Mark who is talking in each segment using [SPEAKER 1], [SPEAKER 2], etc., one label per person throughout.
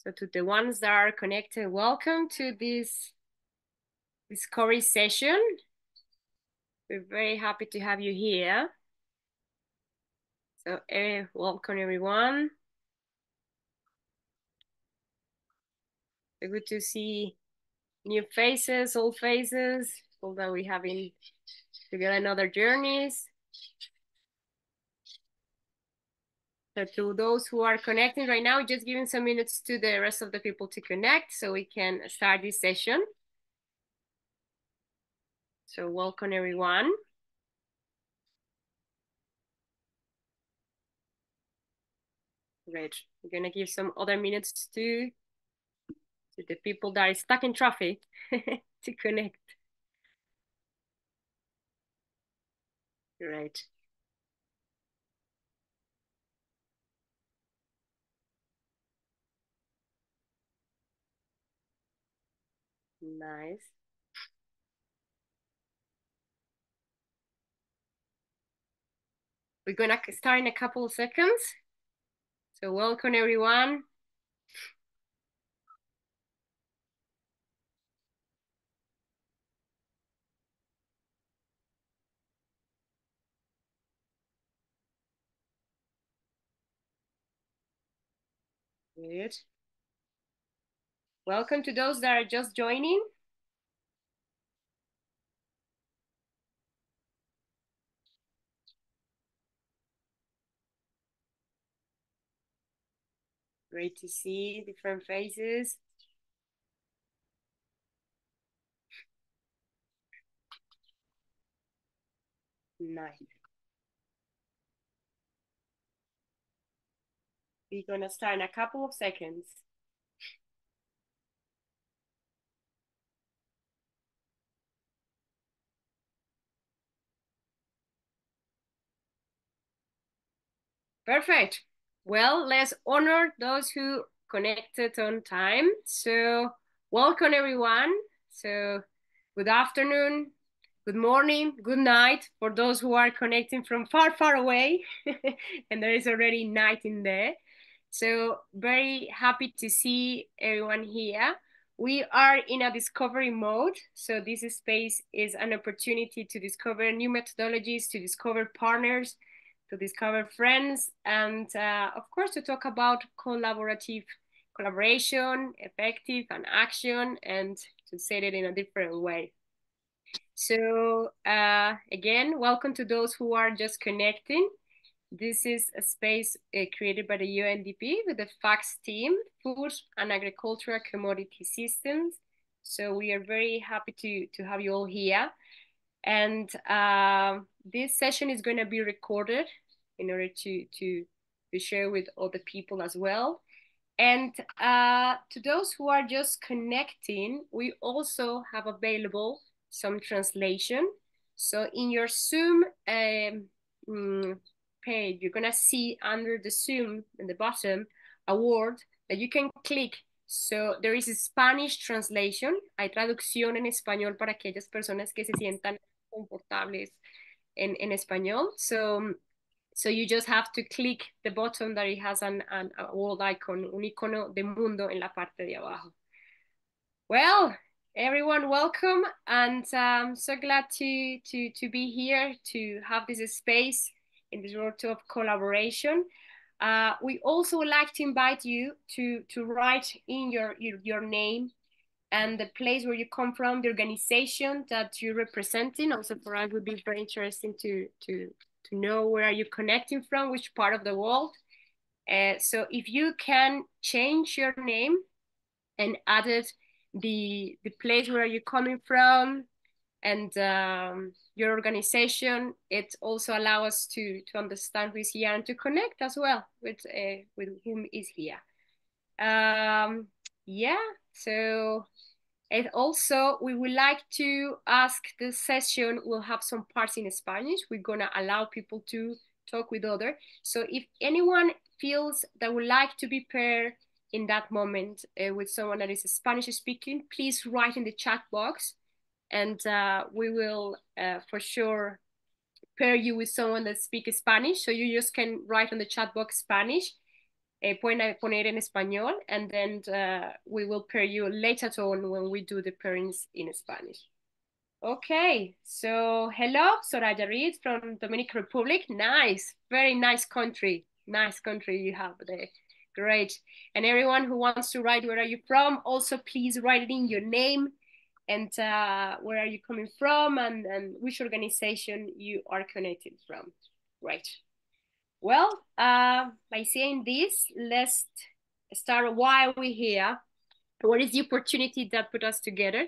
[SPEAKER 1] So to the ones that are connected, welcome to this discovery session. We're very happy to have you here. So welcome everyone. It's good to see new faces, old faces, all that we have in together in other journeys. So to those who are connecting right now, just giving some minutes to the rest of the people to connect so we can start this session. So welcome everyone. Great. We're gonna give some other minutes to the people that are stuck in traffic to connect. Great. Nice. We're gonna start in a couple of seconds. So welcome everyone. Good. Welcome to those that are just joining. Great to see different faces. Nice. We're gonna start in a couple of seconds. Perfect. Well, let's honor those who connected on time. So welcome everyone. So good afternoon, good morning, good night for those who are connecting from far, far away. And there is already night in there. So very happy to see everyone here. We are in a discovery mode. So this space is an opportunity to discover new methodologies, to discover partners, to discover friends, and of course to talk about collaboration, effective and action, and to say it in a different way. So again, welcome to those who are just connecting. This is a space created by the UNDP with the FACTS team, Food and Agricultural Commodity Systems. So we are very happy to have you all here. And this session is going to be recorded in order to share with other people as well. And to those who are just connecting, we also have available some translation. So in your Zoom page, you're gonna see under the Zoom in the bottom a word that you can click. So there is a Spanish translation. Hay traducción en español para aquellas personas que se sientan confortables en español. So you just have to click the button that it has a world icon, un icono de mundo en la parte de abajo. Well, everyone, welcome, and I'm so glad to be here to have this space in this world of collaboration. We also would like to invite you to write in your name and the place where you come from, the organization that you're representing. Also for us would be very interesting to know where are you connecting from, which part of the world. So if you can change your name and added the place where you're coming from and your organization, it also allows us to understand who is here and to connect as well with whom is here. Yeah, so and also, we would like to ask this session will have some parts in Spanish. We're gonna allow people to talk with others. So if anyone feels that would like to be paired in that moment with someone that is Spanish speaking, please write in the chat box and we will for sure pair you with someone that speaks Spanish. So you just can write on the chat box Spanish pueden poner en español, and then we will pair you later on when we do the pairings in Spanish. Okay, so hello, Soraya Reed from Dominican Republic. Nice, very nice country. Nice country you have there. Great. And everyone who wants to write, where are you from? Also, please write it in your name and where are you coming from and which organization you are connected from. Great. Well, by saying this, let's start why we're here. What is the opportunity that put us together?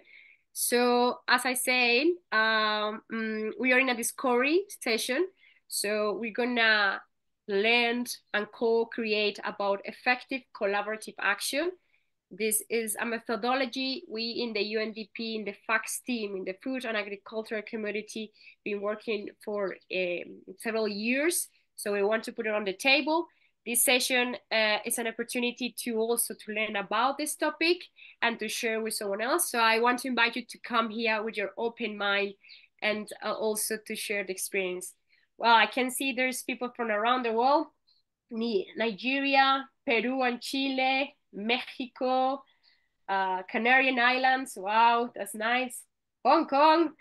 [SPEAKER 1] So, as I said, we are in a discovery session. So we're gonna learn and co-create about effective collaborative action. This is a methodology we in the UNDP, in the FACS team, in the food and agricultural community, been working for several years. So we want to put it on the table. This session is an opportunity to also to learn about this topic and to share with someone else. So I want to invite you to come here with your open mind and also to share the experience. Well, I can see there's people from around the world. Nigeria, Peru and Chile, Mexico, Canarian Islands. Wow, that's nice. Hong Kong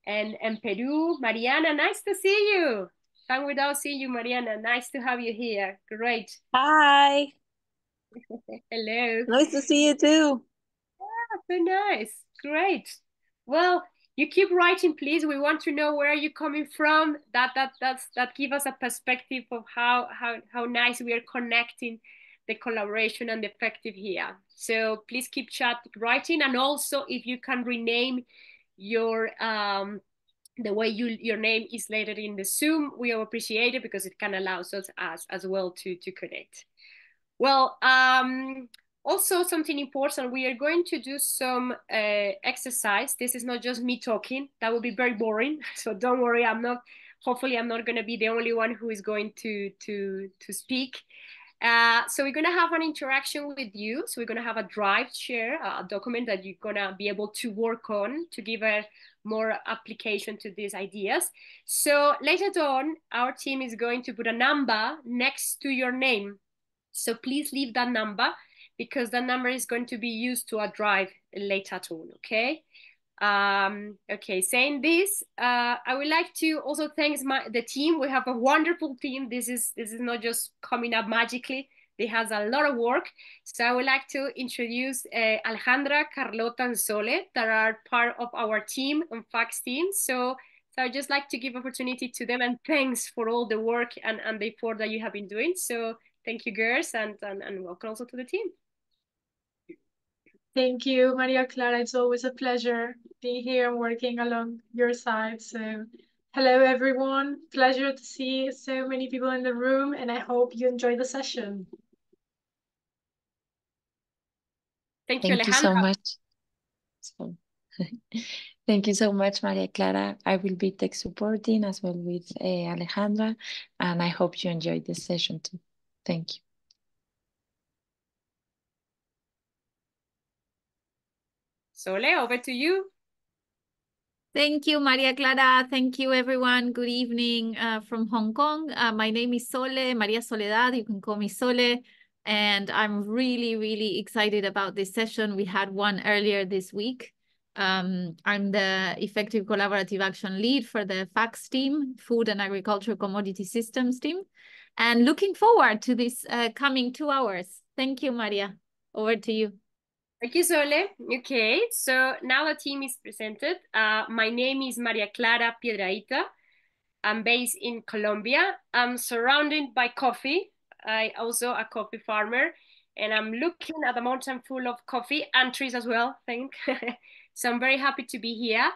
[SPEAKER 1] and Peru. Mariana, nice to see you. Time without seeing you, Mariana. Nice to have you here. Great.
[SPEAKER 2] Hi.
[SPEAKER 1] Hello.
[SPEAKER 2] Nice to see you too.
[SPEAKER 1] So nice. Great. Well, you keep writing, please. We want to know where you're coming from. That give us a perspective of how nice we are connecting the collaboration and the effective here. So please keep writing, and also if you can rename your the way your name is later in the Zoom, we will appreciate it because it can allow us as well to connect. Well, also something important, we are going to do some exercise. This is not just me talking. That would be very boring. So don't worry, hopefully I'm not going to be the only one who is going to speak. So we're going to have an interaction with you. So we're going to have a drive share, a document that you're going to be able to work on to give a more application to these ideas. So later on, our team is going to put a number next to your name. So please leave that number because that number is going to be used to a drive later on, okay? Okay, saying this, I would like to also thank the team. We have a wonderful team. This is not just coming up magically. It has a lot of work. So I would like to introduce Alejandra, Carlota, and Sole that are part of our team and FACS team. So I'd just like to give opportunity to them and thanks for all the work and the effort that you have been doing. So thank you, girls, and welcome also to the team.
[SPEAKER 3] Thank you, Maria Clara. It's always a pleasure being here and working along your side. So hello, everyone. Pleasure to see so many people in the room, and I hope you enjoy the session.
[SPEAKER 1] Thank you, Alejandra.
[SPEAKER 2] You so much. Thank you so much, Maria Clara. I will be tech supporting as well with Alejandra, and I hope you enjoyed this session too. Thank you.
[SPEAKER 1] Sole, over to you.
[SPEAKER 4] Thank you, Maria Clara. Thank you, everyone. Good evening from Hong Kong. My name is Sole, Maria Soledad. You can call me Sole. And I'm really, really excited about this session. We had one earlier this week. I'm the Effective Collaborative Action Lead for the FACS team, Food and Agricultural Commodity Systems team. And looking forward to this coming 2 hours. Thank you, Maria. Over to you.
[SPEAKER 1] Thank you, Sole. Okay, so now the team is presented. My name is Maria Clara Piedrahita. I'm based in Colombia. I'm surrounded by coffee. I also a coffee farmer, and I'm looking at a mountain full of coffee and trees as well, I think. So I'm very happy to be here.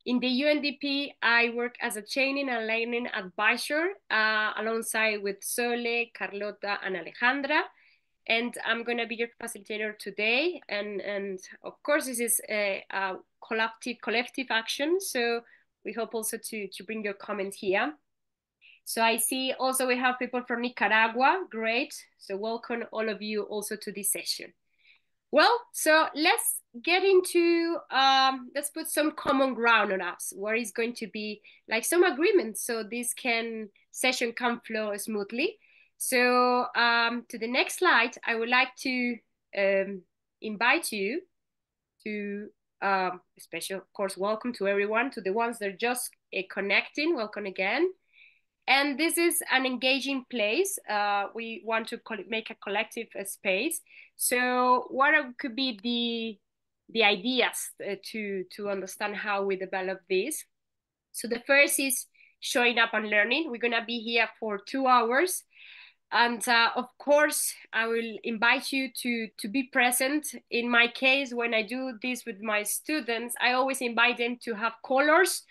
[SPEAKER 1] In the UNDP, I work as a training and learning advisor alongside with Sole, Carlota, and Alejandra. And I'm going to be your facilitator today. And of course, this is a collective action. So we hope also to bring your comments here. So I see also we have people from Nicaragua. Great. So welcome all of you also to this session. Well, so let's get into, let's put some common ground on us, where is going to be like some agreement so this session can flow smoothly. So to the next slide, I would like to invite you to special, of course, welcome to everyone, to the ones that are just connecting, welcome again. And this is an engaging place. We want to make a collective space. So what could be the ideas to understand how we develop this? So the first is showing up and learning. We're gonna be here for 2 hours. And of course, I will invite you to be present. In my case, when I do this with my students, I always invite them to have colors,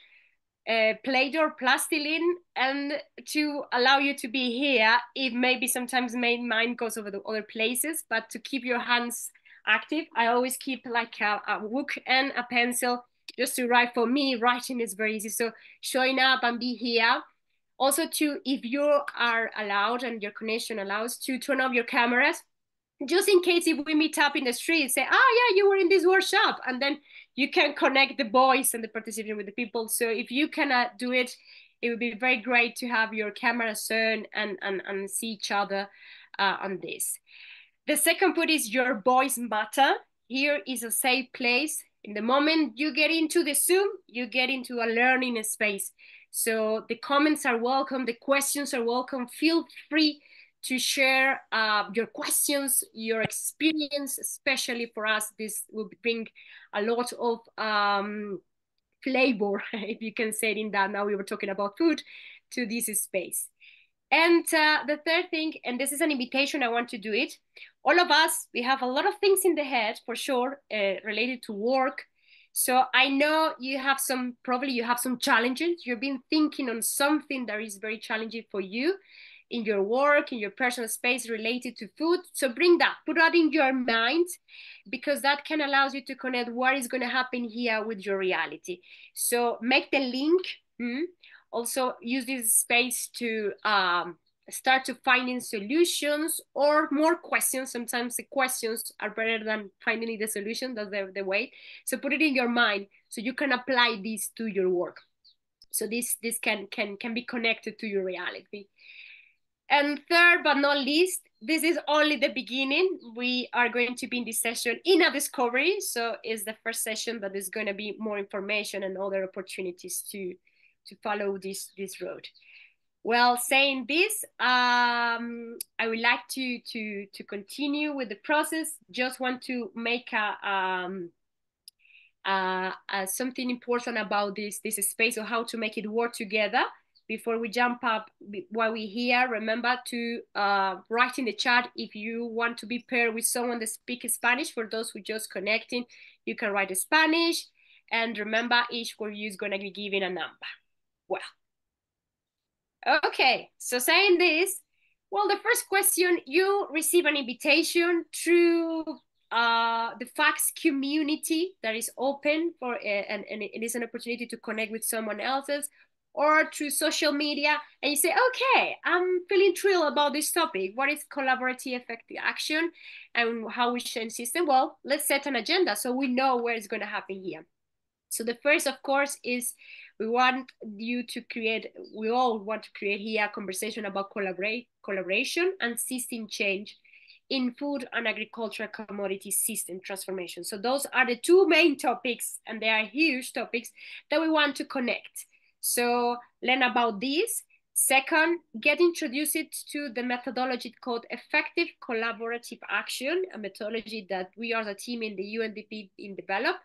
[SPEAKER 1] Play-Doh, plastilin, and to allow you to be here. If maybe sometimes my mind goes over the other places, but to keep your hands active, I always keep like a book and a pencil just to write. For me, writing is very easy. So showing up and be here. Also, if you are allowed and your connection allows, to turn off your cameras, just in case if we meet up in the street, say, yeah, you were in this workshop, and then you can connect the voice and the participation with the people. So if you cannot do it, it would be very great to have your cameras on and see each other on this. The second point is your voice matter. Here is a safe place. In the moment you get into the Zoom, you get into a learning space. So the comments are welcome, the questions are welcome. Feel free to share your questions, your experience, especially for us. This will bring a lot of flavor, if you can say it in that. Now we were talking about food, to this space. And the third thing, and this is an invitation, I want to do it. All of us, we have a lot of things in the head, for sure, related to work. So I know probably you have some challenges. You've been thinking on something that is very challenging for you in your work, in your personal space related to food. So bring that, put that in your mind, because that can allow you to connect what is going to happen here with your reality. So make the link. Also use this space to start to finding solutions or more questions. Sometimes the questions are better than finding the solution. That's the way. So put it in your mind so you can apply this to your work. So this can be connected to your reality. And third but not least, this is only the beginning. We are going to be in this session in a discovery. So it's the first session, but there's going to be more information and other opportunities to follow this road. Well, saying this, I would like to continue with the process. Just want to make something important about this space, or how to make it work together. Before we jump up, while we're here, remember to write in the chat if you want to be paired with someone that speaks Spanish. For those who just connecting, you can write in Spanish. And remember, each of you is going to be given a number. Well, okay, so saying this, well, the first question, you receive an invitation through the FACS community that is open for, and it is an opportunity to connect with someone else's, or through social media, and you say, okay, I'm feeling thrilled about this topic. What is collaborative effective action and how we change system? Well, let's set an agenda so we know where it's going to happen here. So the first, of course, is we all want to create here a conversation about collaboration and system change in food and agricultural commodity system transformation. So those are the two main topics, and they are huge topics that we want to connect. So learn about this. Second, get introduced to the methodology called effective collaborative action, a methodology that we as a team in the UNDP develop.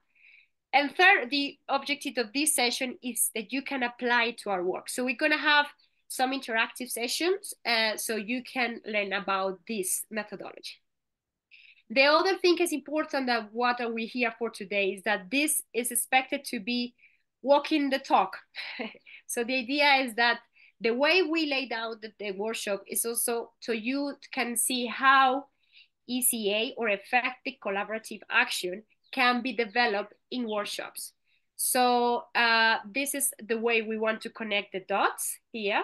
[SPEAKER 1] And third, the objective of this session is that you can apply it to our work. So we're going to have some interactive sessions so you can learn about this methodology. The other thing is important, that what are we here for today, is that this is expected to be walking the talk. So the idea is that the way we laid out the workshop is also so you can see how ECA, or effective collaborative action, can be developed in workshops. So this is the way we want to connect the dots here.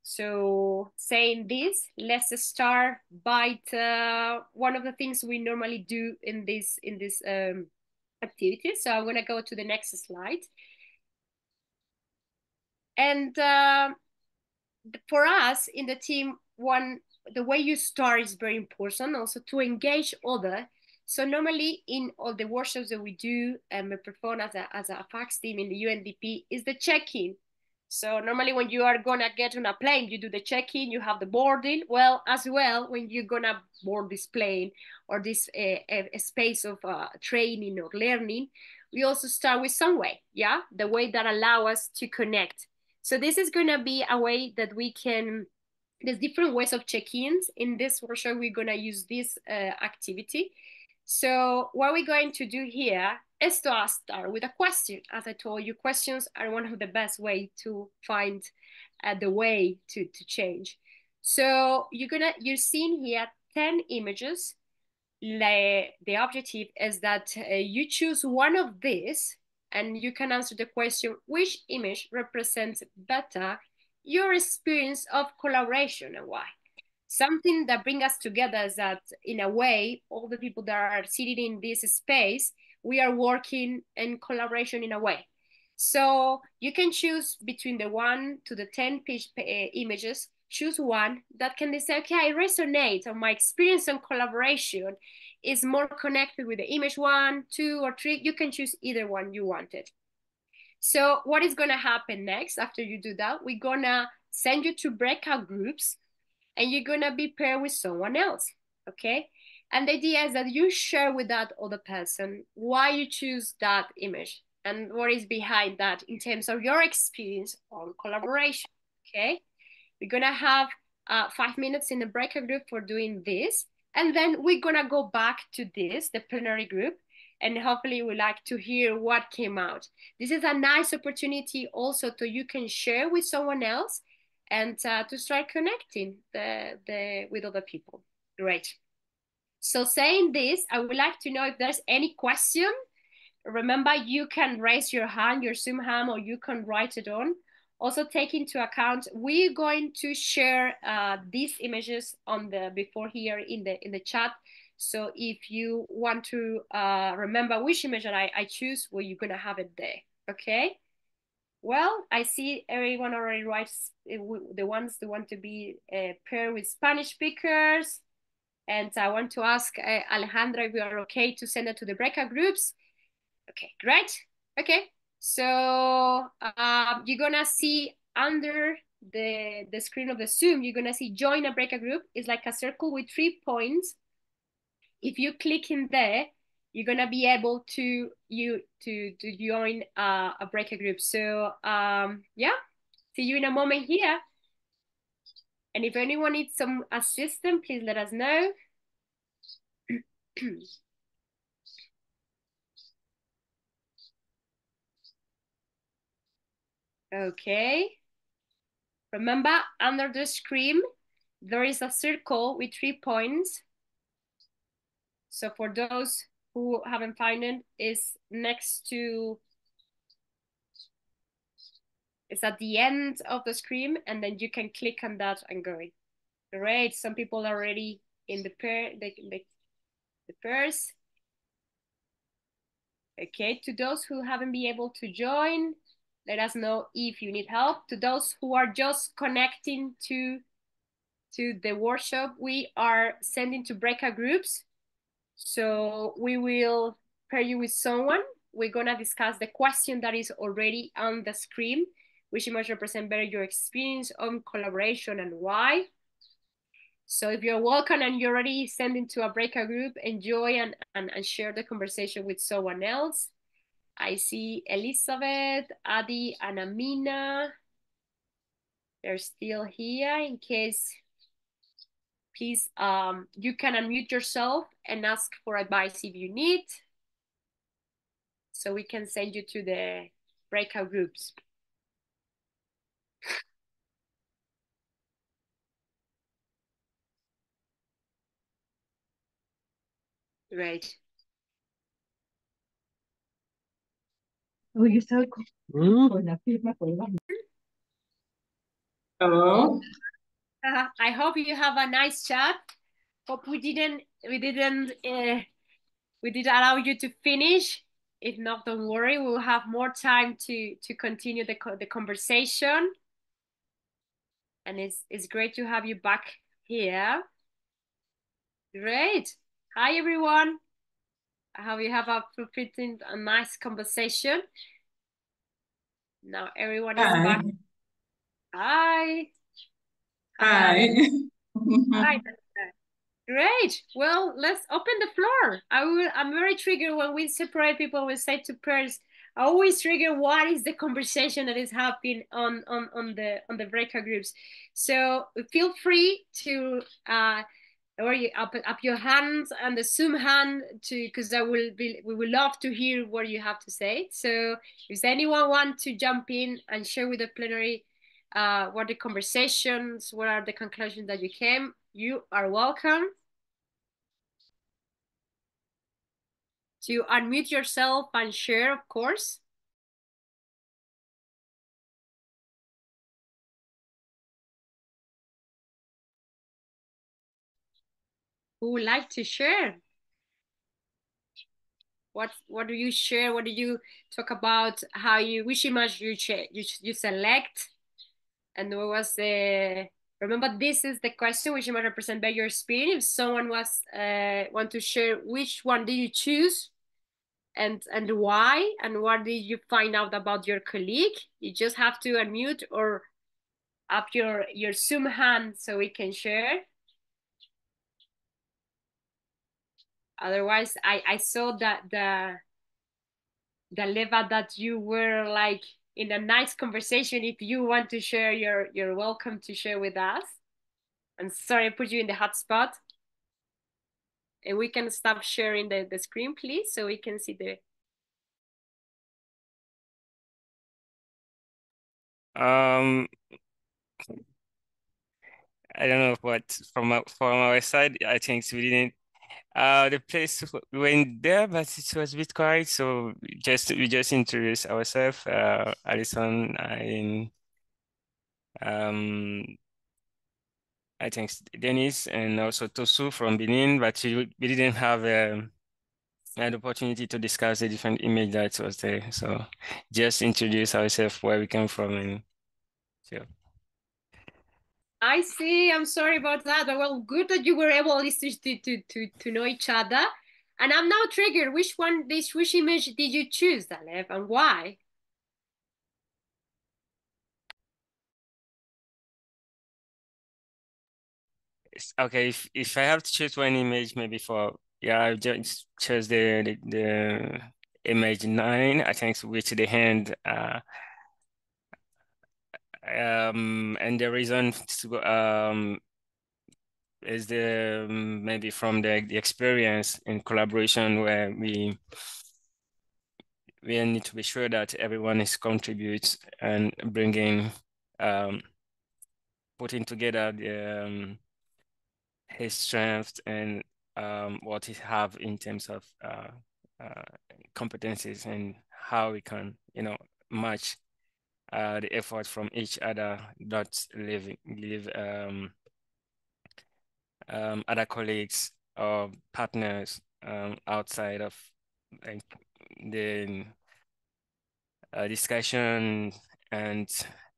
[SPEAKER 1] So saying this, let's start by one of the things we normally do in this activity. So I'm going to go to the next slide. And for us in the team, one the way you start is very important, also to engage other. So normally in all the workshops that we do and we perform as a fax team in the UNDP is the check-in. So normally when you are gonna get on a plane, you do the check-in, you have the boarding. Well, as well, when you're gonna board this plane or this a space of training or learning, we also start with some way, yeah? The way that allow us to connect. So this is gonna be a way that we can, there's different ways of check-ins. In this workshop, we're gonna use this activity. So what we're going to do here is to start with a question. As I told you, questions are one of the best way to find the way to change. So you're seeing here 10 images. The objective is that you choose one of these and you can answer the question, which image represents better your experience of collaboration and why? Something that brings us together is that, in a way, all the people that are sitting in this space, we are working in collaboration in a way. So you can choose between the 1 to the 10 images, choose one that can say, okay, I resonate, or my experience on collaboration is more connected with the image 1, 2, or 3. You can choose either one you wanted. So what is gonna happen next after you do that? We're gonna send you to breakout groups and you're gonna be paired with someone else, okay? And the idea is that you share with that other person why you choose that image and what is behind that in terms of your experience on collaboration, okay? We're gonna have 5 minutes in the breakout group for doing this. And then we're gonna go back to this, the plenary group, and hopefully we'd like to hear what came out. This is a nice opportunity also to you can share with someone else and to start connecting with other people. Great. So saying this, I would like to know if there's any question. Remember, you can raise your hand, your Zoom hand, or you can write it on. Also take into account, we're going to share these images on the before here in the chat. So if you want to remember which image that I choose, well, you're gonna have it there, okay? Well, I see everyone already writes the ones that want to be paired with Spanish speakers. And I want to ask Alejandra if we are okay to send it to the breakout groups. Okay, great. Okay, so you're gonna see under the screen of the Zoom, you're gonna see join a breakout group. It's like a circle with 3 points. If you click in there, you're gonna be able to join a breakout group. So yeah, see you in a moment here. And if anyone needs some assistance, please let us know. Okay. Remember, under the screen, there is a circle with 3 points. So for those who haven't found it, it's next to, it's at the end of the screen, and then you can click on that and go. Great, some people are already in the pairs. Okay, to those who haven't been able to join, let us know if you need help. To those who are just connecting to the workshop, we are sending to breakout groups. So we will pair you with someone. We're gonna discuss the question that is already on the screen, which image represent better your experience on collaboration and why. So if you're welcome and you're already sending to a breakout group, enjoy and share the conversation with someone else. I see Elizabeth, Adi, and Amina. They're still here. In case, please, you can unmute yourself and ask for advice if you need. So we can send you to the breakout groups. Great.
[SPEAKER 5] Hello.
[SPEAKER 1] I hope you have a nice chat. Hope we didn't allow you to finish. If not, don't worry. We'll have more time to continue the conversation. And it's great to have you back here. Great. Hi, everyone. I hope you have a nice conversation. Now everyone is
[SPEAKER 5] Hi.
[SPEAKER 1] back. Hi.
[SPEAKER 5] Hi.
[SPEAKER 1] Hi. Great. Well, let's open the floor. I'm very triggered when we separate people, we say to pairs. I always trigger what is the conversation that is happening on the breakout groups. So feel free to or you up your hands and the Zoom hand to, because we will love to hear what you have to say. So if anyone want to jump in and share with the plenary what the conversations, what are the conclusions that you came, you are welcome to unmute yourself and share, of course. Who would like to share? What do you share? What do you talk about? How which image you select? And what was the, remember this is the question, which image represent by your experience. If someone was want to share which one did you choose and why, and what did you find out about your colleague, you just have to unmute or up your Zoom hand so we can share. Otherwise, I saw that the level that you were like in a nice conversation. If you want to share, you're welcome to share with us. I'm sorry I put you in the hot spot. And we can stop sharing the screen, please, so we can see the.
[SPEAKER 6] I don't know what from our side. I think we didn't. The place we went there, but it was a bit quiet. So we just introduced ourselves. Alison, I think Dennis, and also Tosu from Benin. But we didn't have an opportunity to discuss the different image that was there. So just introduce ourselves, where we come from, and so.
[SPEAKER 1] I see. I'm sorry about that. But well, good that you were able at least to know each other. And I'm now triggered. Which image did you choose, Daleb, and why?
[SPEAKER 6] Okay, if I have to choose one image, maybe I just chose the image 9, I think, with the hand. And the reason is maybe from the experience in collaboration, where we need to be sure that everyone is contributes and bringing putting together his strength and what he have in terms of competencies, and how we can match the effort from each other, not leave other colleagues or partners outside of like the discussion, and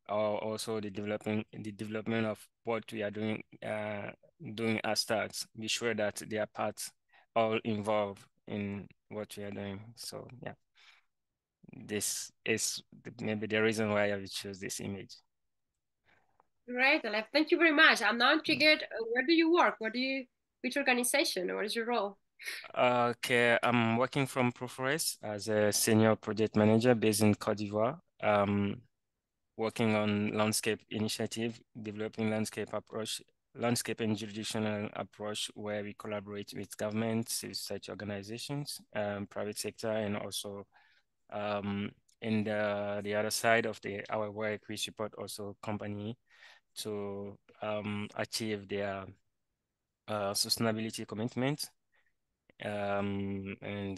[SPEAKER 6] also the development of what we are doing as tasks. Be sure that they are parts all involved in what we are doing. So yeah, this is maybe the reason why I would choose this image.
[SPEAKER 1] Great, Daleb. Thank you very much. I'm now triggered. Where do you work? Which organization? What is your role?
[SPEAKER 6] Okay, I'm working from Proforest as a senior project manager based in Côte d'Ivoire. Working on landscape initiative, developing landscape and jurisdictional approach, where we collaborate with governments, research organizations, private sector, and also in the other side of our work, we support also company to achieve their sustainability commitment. And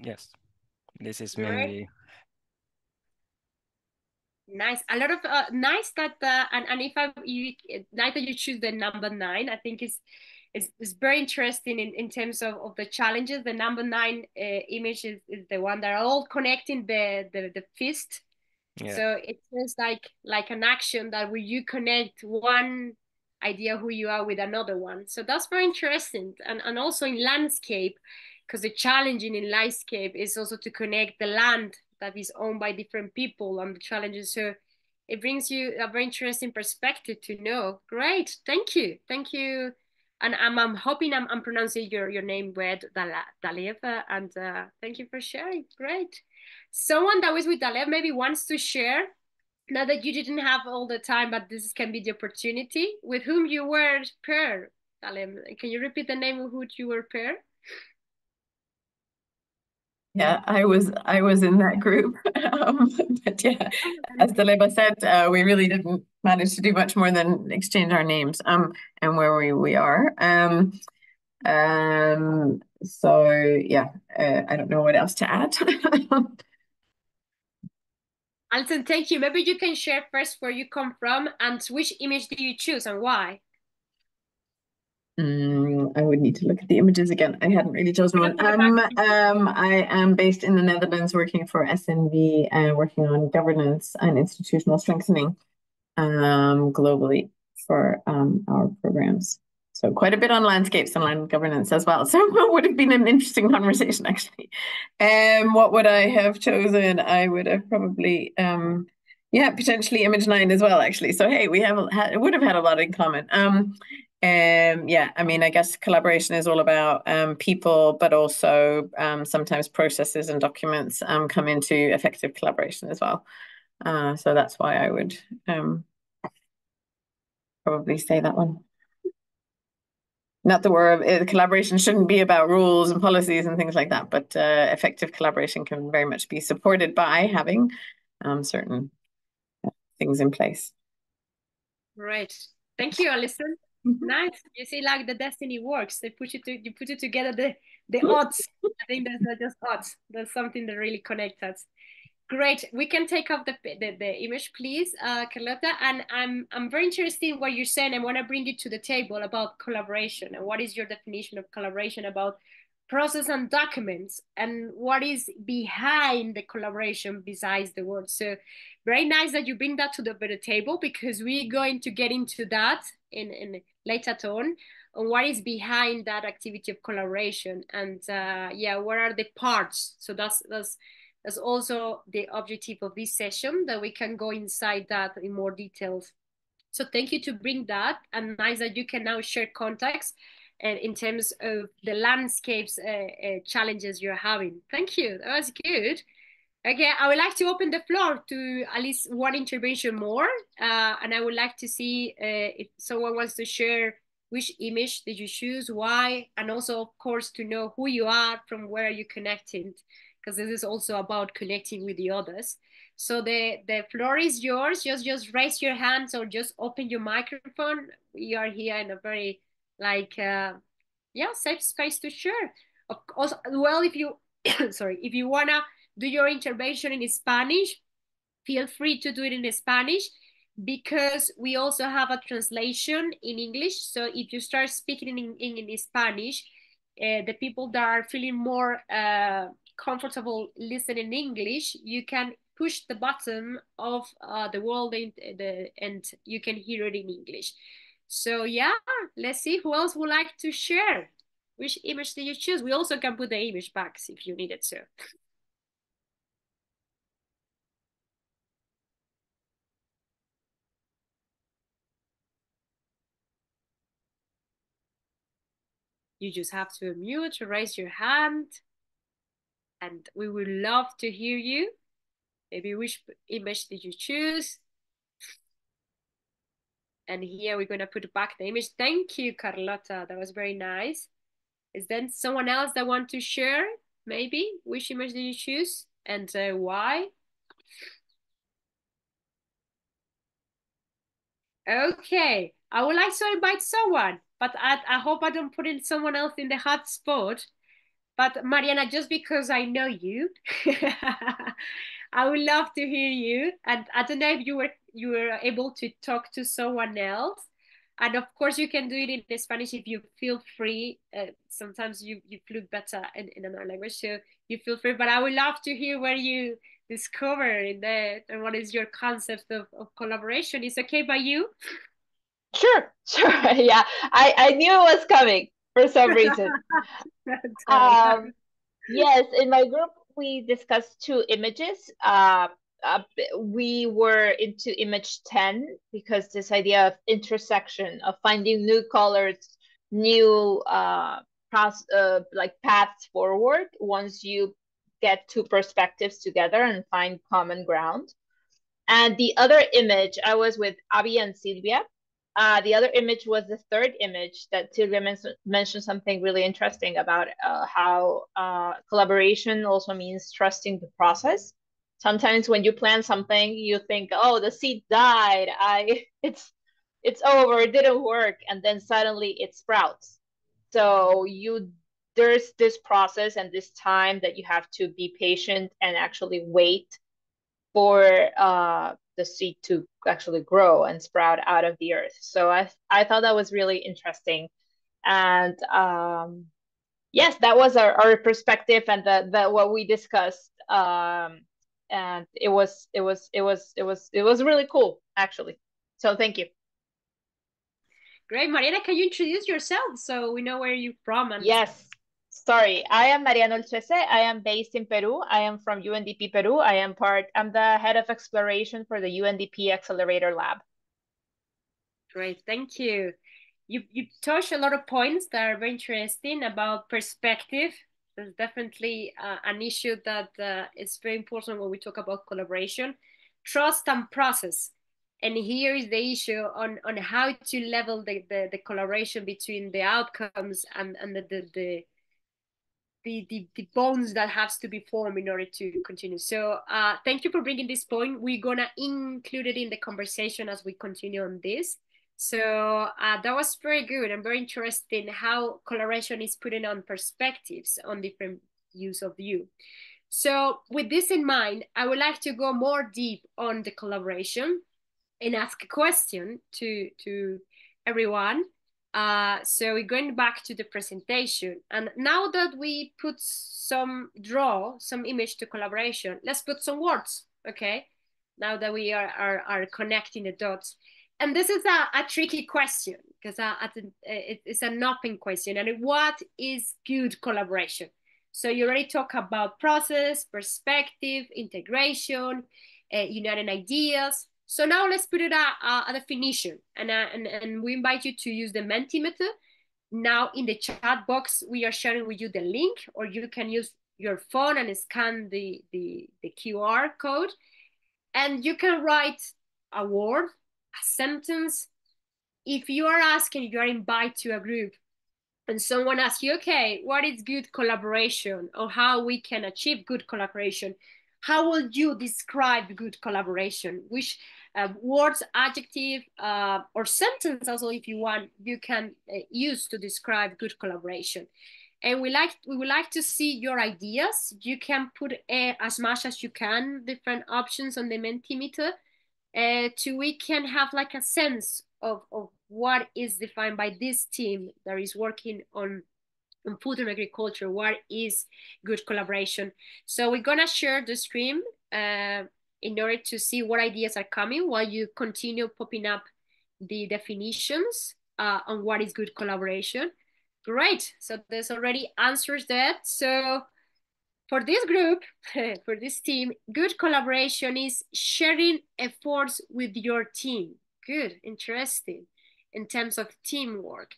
[SPEAKER 6] yes, this is mainly.
[SPEAKER 1] Nice. A lot of nice that and if nice that you choose the number 9. I think it's very interesting in terms of the challenges. The number 9 image is the one that are all connecting the fist
[SPEAKER 6] Yeah.
[SPEAKER 1] So it feels like an action that where you connect one idea who you are with another one. So that's very interesting. And also in landscape, because the challenging in landscape is also to connect the land that is owned by different people and the challenges. So it brings you a very interesting perspective to know. Great, thank you, thank you. And I'm hoping I'm pronouncing your name right, Dalev, and thank you for sharing. Great. Someone that was with Dalev maybe wants to share, now that you didn't have all the time, but this can be the opportunity, with whom you were paired. Dalev, can you repeat the name of who you were paired?
[SPEAKER 5] Yeah, I was in that group. But yeah, as Daleba said, we really didn't manage to do much more than exchange our names and where we are. So yeah, I don't know what else to add.
[SPEAKER 1] Alison, thank you. Maybe you can share first where you come from and which image did you choose and why?
[SPEAKER 5] I would need to look at the images again. I hadn't really chosen one. I am based in the Netherlands, working for SNV and working on governance and institutional strengthening globally for our programs. So quite a bit on landscapes and land governance as well. So it would have been an interesting conversation, actually. What would I have chosen? I would have probably, yeah, potentially image 9 as well, actually. So hey, we would have had a lot in common. Yeah, I mean, I guess collaboration is all about people, but also sometimes processes and documents come into effective collaboration as well. So that's why I would probably say that one. Not that collaboration shouldn't be about rules and policies and things like that, but effective collaboration can very much be supported by having certain things in place.
[SPEAKER 1] Right. Thank you, Alison. Nice. You see, like the destiny works. You put it together, the odds. I think that's not just odds. That's something that really connects us. Great. We can take off the image, please, Carlota. And I'm very interested in what you're saying. I want to bring you to the table about collaboration and what is your definition of collaboration, about process and documents, and what is behind the collaboration besides the words. So very nice that you bring that to the table, because we're going to get into that in later on what is behind that activity of collaboration, and yeah, what are the parts. So that's also the objective of this session, that we can go inside that in more details. So thank you to bring that, and nice that you can now share context and in terms of the landscapes challenges you're having. Thank you, that was good. Okay, I would like to open the floor to at least one intervention more, and I would like to see if someone wants to share which image did you choose, why, and also, of course, to know who you are, from where you connecting, because this is also about connecting with the others. So the floor is yours. Just raise your hands or just open your microphone. We are here in a very yeah, safe space to share. Of course, well, if you sorry, if you wanna do your intervention in Spanish, feel free to do it in Spanish, because we also have a translation in English. So if you start speaking in Spanish, the people that are feeling more comfortable listening in English, you can push the button of the world and you can hear it in English. So yeah, let's see who else would like to share. Which image did you choose? We also can put the image back if you needed to. You just have to unmute, raise your hand, and we would love to hear you. Maybe which image did you choose? And here we're going to put back the image. Thank you, Carlota. That was very nice. Is there someone else that want to share? Maybe which image did you choose and why? Okay, I would like to invite someone, but I hope I don't put in someone else in the hot spot. But Mariana, just because I know you, I would love to hear you. And I don't know if you were able to talk to someone else. And of course, you can do it in Spanish if you feel free. Sometimes you feel better in another language, so you feel free. But I would love to hear where you discover in that and what is your concept of collaboration. Is okay by you?
[SPEAKER 7] Sure. Yeah, I knew it was coming for some reason. Yes, in my group, we discussed two images. We were into image 10 because this idea of intersection, of finding new colors, new like paths forward once you get two perspectives together and find common ground. And the other image, I was with Abby and Silvia. The other image was the third image that Silvia mentioned something really interesting about how collaboration also means trusting the process. Sometimes when you plan something, you think, oh, the seed died. It's over, it didn't work. And then suddenly it sprouts. So there's this process and this time that you have to be patient and actually wait for the seed to actually grow and sprout out of the earth. So I thought that was really interesting. And yes, that was our perspective and the what we discussed. And it was really cool, actually. So thank you.
[SPEAKER 1] Great, Mariana, can you introduce yourself so we know where you're from? And
[SPEAKER 7] yes. Sorry, I am Mariana Olchese. I am based in Peru. I am from UNDP Peru. I'm the head of exploration for the UNDP Accelerator Lab.
[SPEAKER 1] Great, thank you. You touched a lot of points that are very interesting about perspective. There's definitely an issue that is very important when we talk about collaboration, trust and process. And here is the issue on how to level the collaboration between the outcomes and the bonds that has to be formed in order to continue. So thank you for bringing this point. We're gonna include it in the conversation as we continue on this. So that was very good and very interesting how collaboration is putting on perspectives on different views of you. So with this in mind, I would like to go more deep on the collaboration and ask a question to everyone. So we're going back to the presentation. And now that we draw some image to collaboration, let's put some words, okay? Now that we are connecting the dots. And this is a tricky question because it's an open question. And what is good collaboration? So you already talk about process, perspective, integration, uniting ideas. So now let's put it a definition, and we invite you to use the Mentimeter. Now in the chat box, we are sharing with you the link, or you can use your phone and scan the QR code, and you can write a word, a sentence. If you are asking, you are invited to a group, and someone asks you, okay, what is good collaboration, or how we can achieve good collaboration? How will you describe good collaboration? Which words, adjective, or sentence also, if you want, you can use to describe good collaboration. And we would like to see your ideas. You can put as much as you can, different options on the Mentimeter, we can have like a sense of what is defined by this team that is working on food and agriculture. What is good collaboration? So we're gonna share the screen in order to see what ideas are coming while you continue popping up the definitions on what is good collaboration. Great, so there's already answers there. So for this group, for this team, good collaboration is sharing efforts with your team. Good, interesting. In terms of teamwork,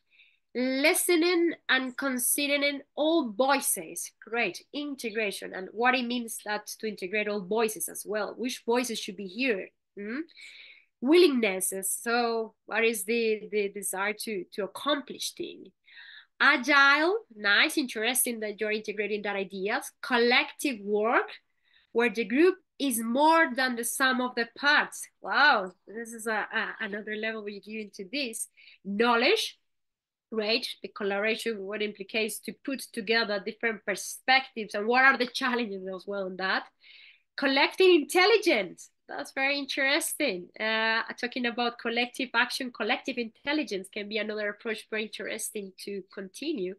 [SPEAKER 1] listening and considering all voices. Great, integration, and what it means that to integrate all voices as well. Which voices should be here? Willingnesses. So what is the desire to accomplish things? Agile, nice, interesting that you're integrating that ideas. Collective work, where the group is more than the sum of the parts. Wow, this is another level we get into this. Knowledge, right? The collaboration, what implicates to put together different perspectives and what are the challenges as well in that. Collecting intelligence, That's very interesting. Talking about collective action, collective intelligence can be another approach very interesting to continue.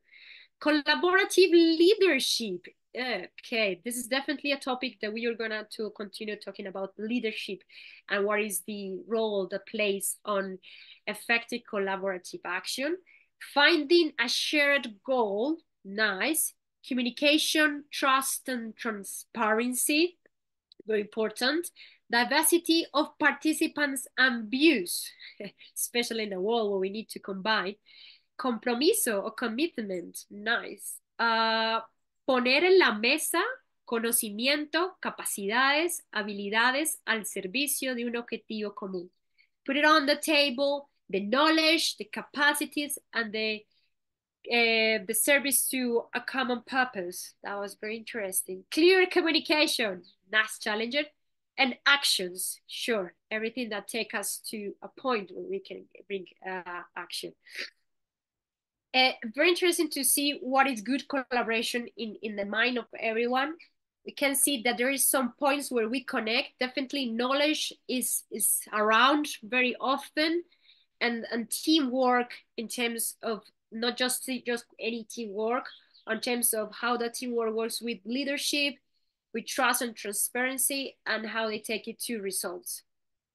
[SPEAKER 1] Collaborative leadership. Okay, this is definitely a topic that we are gonna to continue talking about leadership and what is the role that plays on effective collaborative action. Finding a shared goal, nice. Communication, trust, and transparency, very important. Diversity of participants and views, especially in a world where we need to combine. Compromiso o commitment, nice. Poner en la mesa conocimiento, capacidades, habilidades al servicio de un objetivo común. Put it on the table, the knowledge, the capacities, and the service to a common purpose. That was very interesting. Clear communication, nice challenger. And actions, sure, everything that take us to a point where we can bring action. Very interesting to see what is good collaboration in the mind of everyone. We can see that there is some points where we connect. Definitely knowledge is around very often, and teamwork in terms of not just any teamwork, in terms of how the teamwork works with leadership, with trust and transparency, and how they take it to results.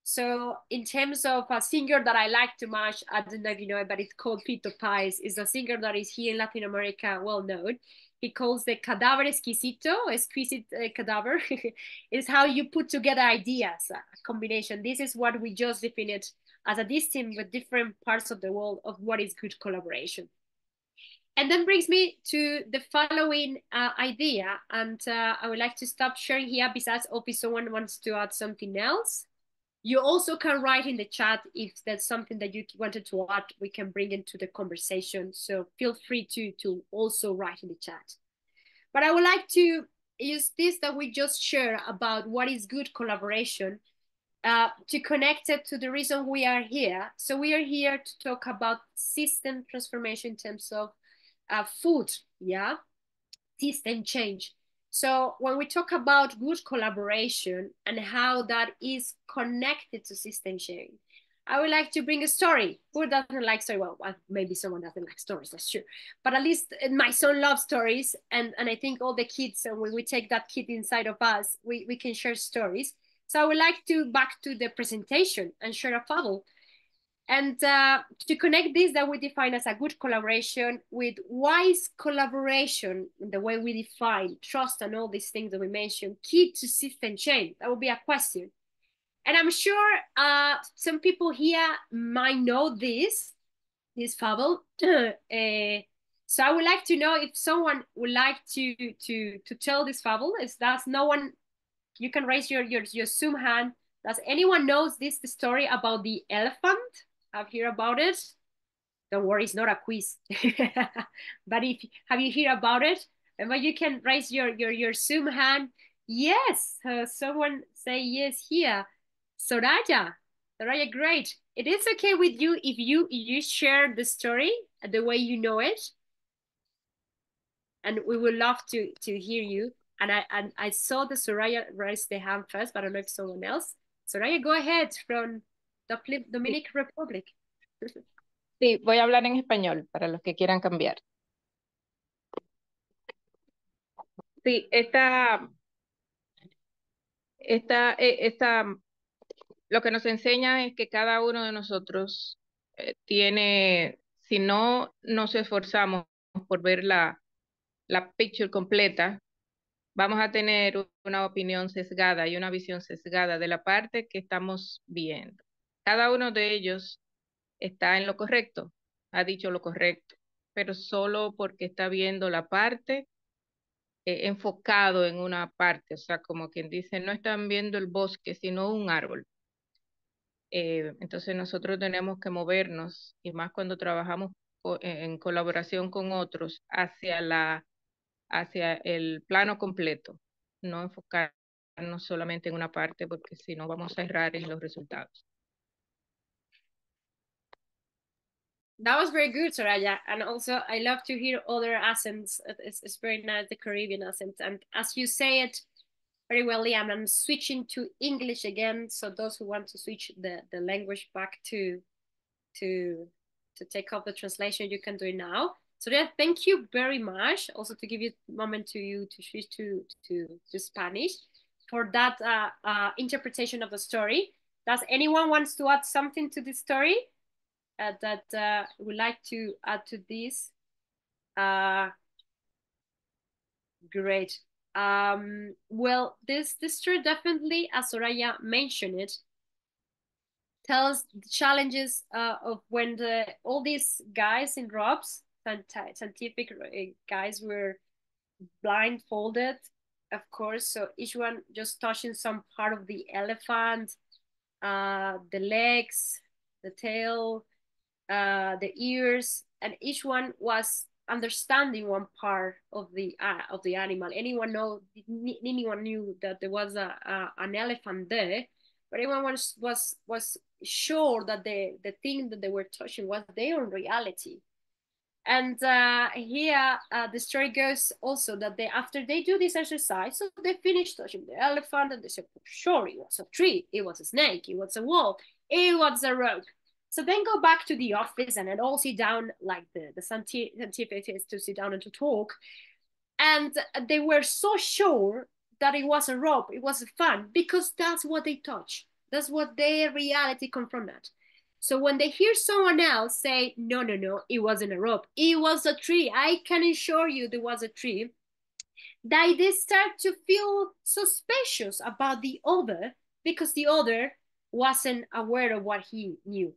[SPEAKER 1] So in terms of a singer that I like too much, I don't know if you know it, but it's called Pito Páez. It's a singer that is here in Latin America, well known. He calls the cadáver exquisito, exquisite cadaver. It's how you put together ideas, a combination. This is what we just defined as a distinct with different parts of the world of what is good collaboration. And then brings me to the following idea, and I would like to stop sharing here besides if someone wants to add something else. You also can write in the chat if there's something that you wanted to add, we can bring into the conversation. So feel free to also write in the chat. But I would like to use this that we just shared about what is good collaboration to connect it to the reason we are here. So we are here to talk about system transformation in terms of food, yeah, system change. So when we talk about good collaboration and how that is connected to system change, I would like to bring a story. Who doesn't like stories? Well, maybe someone doesn't like stories, that's true. But at least my son loves stories. And I think all the kids, and when we take that kid inside of us, we can share stories. So I would like to back to the presentation and share a fable. And to connect this that we define as a good collaboration with wise collaboration, the way we define trust and all these things that we mentioned, key to system change, that would be a question. And I'm sure some people here might know this fable. So I would like to know if someone would like to tell this fable. If that's no one, you can raise your Zoom hand. Does anyone knows the story about the elephant? Have you heard about it? Don't worry, it's not a quiz. But have you heard about it? And you can raise your Zoom hand. Yes, someone say yes here. Soraya, great. It is okay with you if you share the story the way you know it, and we would love to hear you. And I saw the Soraya raise the hand first, but I don't know if someone else. Soraya, go ahead from the Dominican Republic.
[SPEAKER 8] Sí, voy a hablar en español para los que quieran cambiar. Sí, lo que nos enseña es que cada uno de nosotros tiene, si no nos esforzamos por ver la picture completa, vamos a tener una opinión sesgada y una visión sesgada de la parte que estamos viendo. Cada uno de ellos está en lo correcto, ha dicho lo correcto, pero solo porque está viendo la parte, enfocado en una parte, o sea, como quien dice, no están viendo el bosque, sino un árbol. Entonces nosotros tenemos que movernos, y más cuando trabajamos en colaboración con otros, hacia el plano completo, no enfocarnos solamente en una parte, porque si no vamos a errar en los resultados.
[SPEAKER 1] That was very good, Soraya. And also, I love to hear other accents. It's very nice, the Caribbean accent. And as you say it, Very well, Liam. I'm switching to English again. So those who want to switch the language back to take up the translation, you can do it now. So yeah, thank you very much. Also to give you a moment to you to switch to Spanish for that interpretation of the story. Does anyone wants to add something to this story that would like to add to this? Great. Well, this story definitely, as Soraya mentioned it, tells the challenges of when all these guys in robes, scientific guys, were blindfolded, of course. So each one just touching some part of the elephant, the legs, the tail, the ears, and each one was understanding one part of the animal. Anyone knew that there was an elephant there, but everyone was sure that the thing that they were touching was their own reality. And here the story goes also that after they do this exercise, so they finish touching the elephant and they say, oh, sure, it was a tree, it was a snake, it was a wall, it was a rope. So then go back to the office and then all sit down like the scientists to sit down and to talk. And they were so sure that it was a rope, it was fun, because that's what they touch. That's what their reality confronted. So when they hear someone else say, no, it wasn't a rope, it was a tree, I can assure you there was a tree, they start to feel suspicious about the other because the other wasn't aware of what he knew.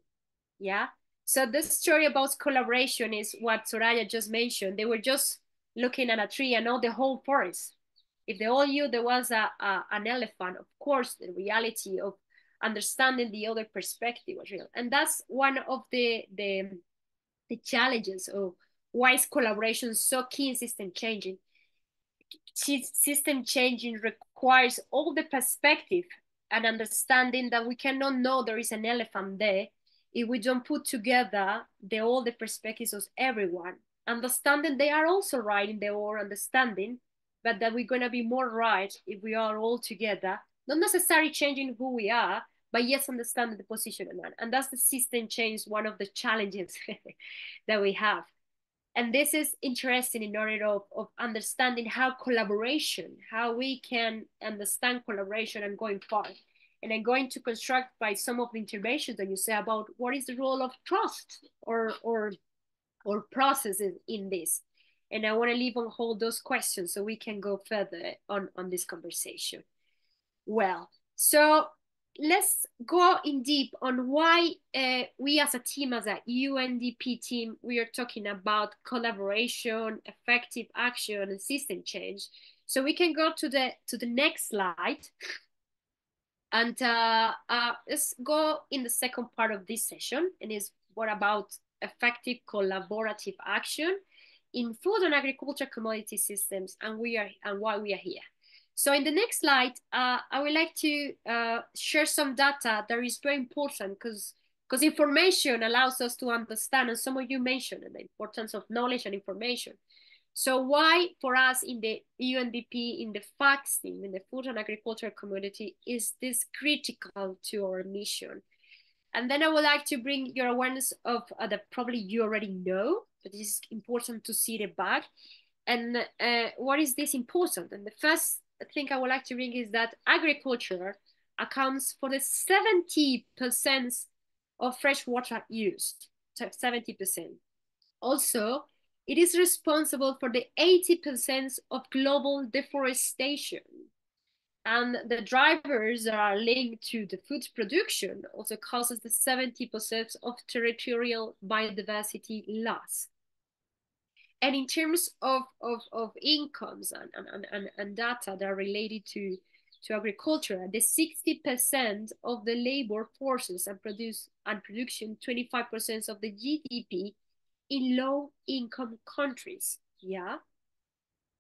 [SPEAKER 1] Yeah. So this story about collaboration is what Soraya just mentioned. They were just looking at a tree and not the whole forest. If they all knew there was an elephant, of course, the reality of understanding the other perspective was real. And that's one of the challenges of why is collaboration so key in system changing. System changing requires all the perspective and understanding that we cannot know there is an elephant there if we don't put together all the perspectives of everyone, understanding they are also right in their own understanding, but that we're going to be more right if we are all together, not necessarily changing who we are, but yes, understanding the position of man. And that's the system change, one of the challenges that we have. And this is interesting in order of understanding how we can understand collaboration and going forward. And I'm going to construct by some of the interventions that you say about what is the role of trust or processes in this. And I want to leave on hold those questions so we can go further on this conversation. Well, so let's go in deep on why we as a team, as a UNDP team, we are talking about collaboration, effective action, and system change. So we can go to the next slide. And let's go in the second part of this session, and is what about effective collaborative action in food and agriculture commodity systems, and why we are here. So in the next slide, I would like to share some data that is very important because information allows us to understand, and some of you mentioned the importance of knowledge and information. So why for us in the UNDP, in the FACTS team, in the food and agriculture community, is this critical to our mission? And then I would like to bring your awareness of that probably you already know, but it is important to see the back. And what is this important? And the first thing I would like to bring is that agriculture accounts for the 70% of fresh water used, 70%. Also, it is responsible for the 80% of global deforestation. And the drivers that are linked to the food production also causes the 70% of territorial biodiversity loss. And in terms of incomes and data that are related to agriculture, the 60% of the labor forces and production, 25% of the GDP in low income countries. Yeah.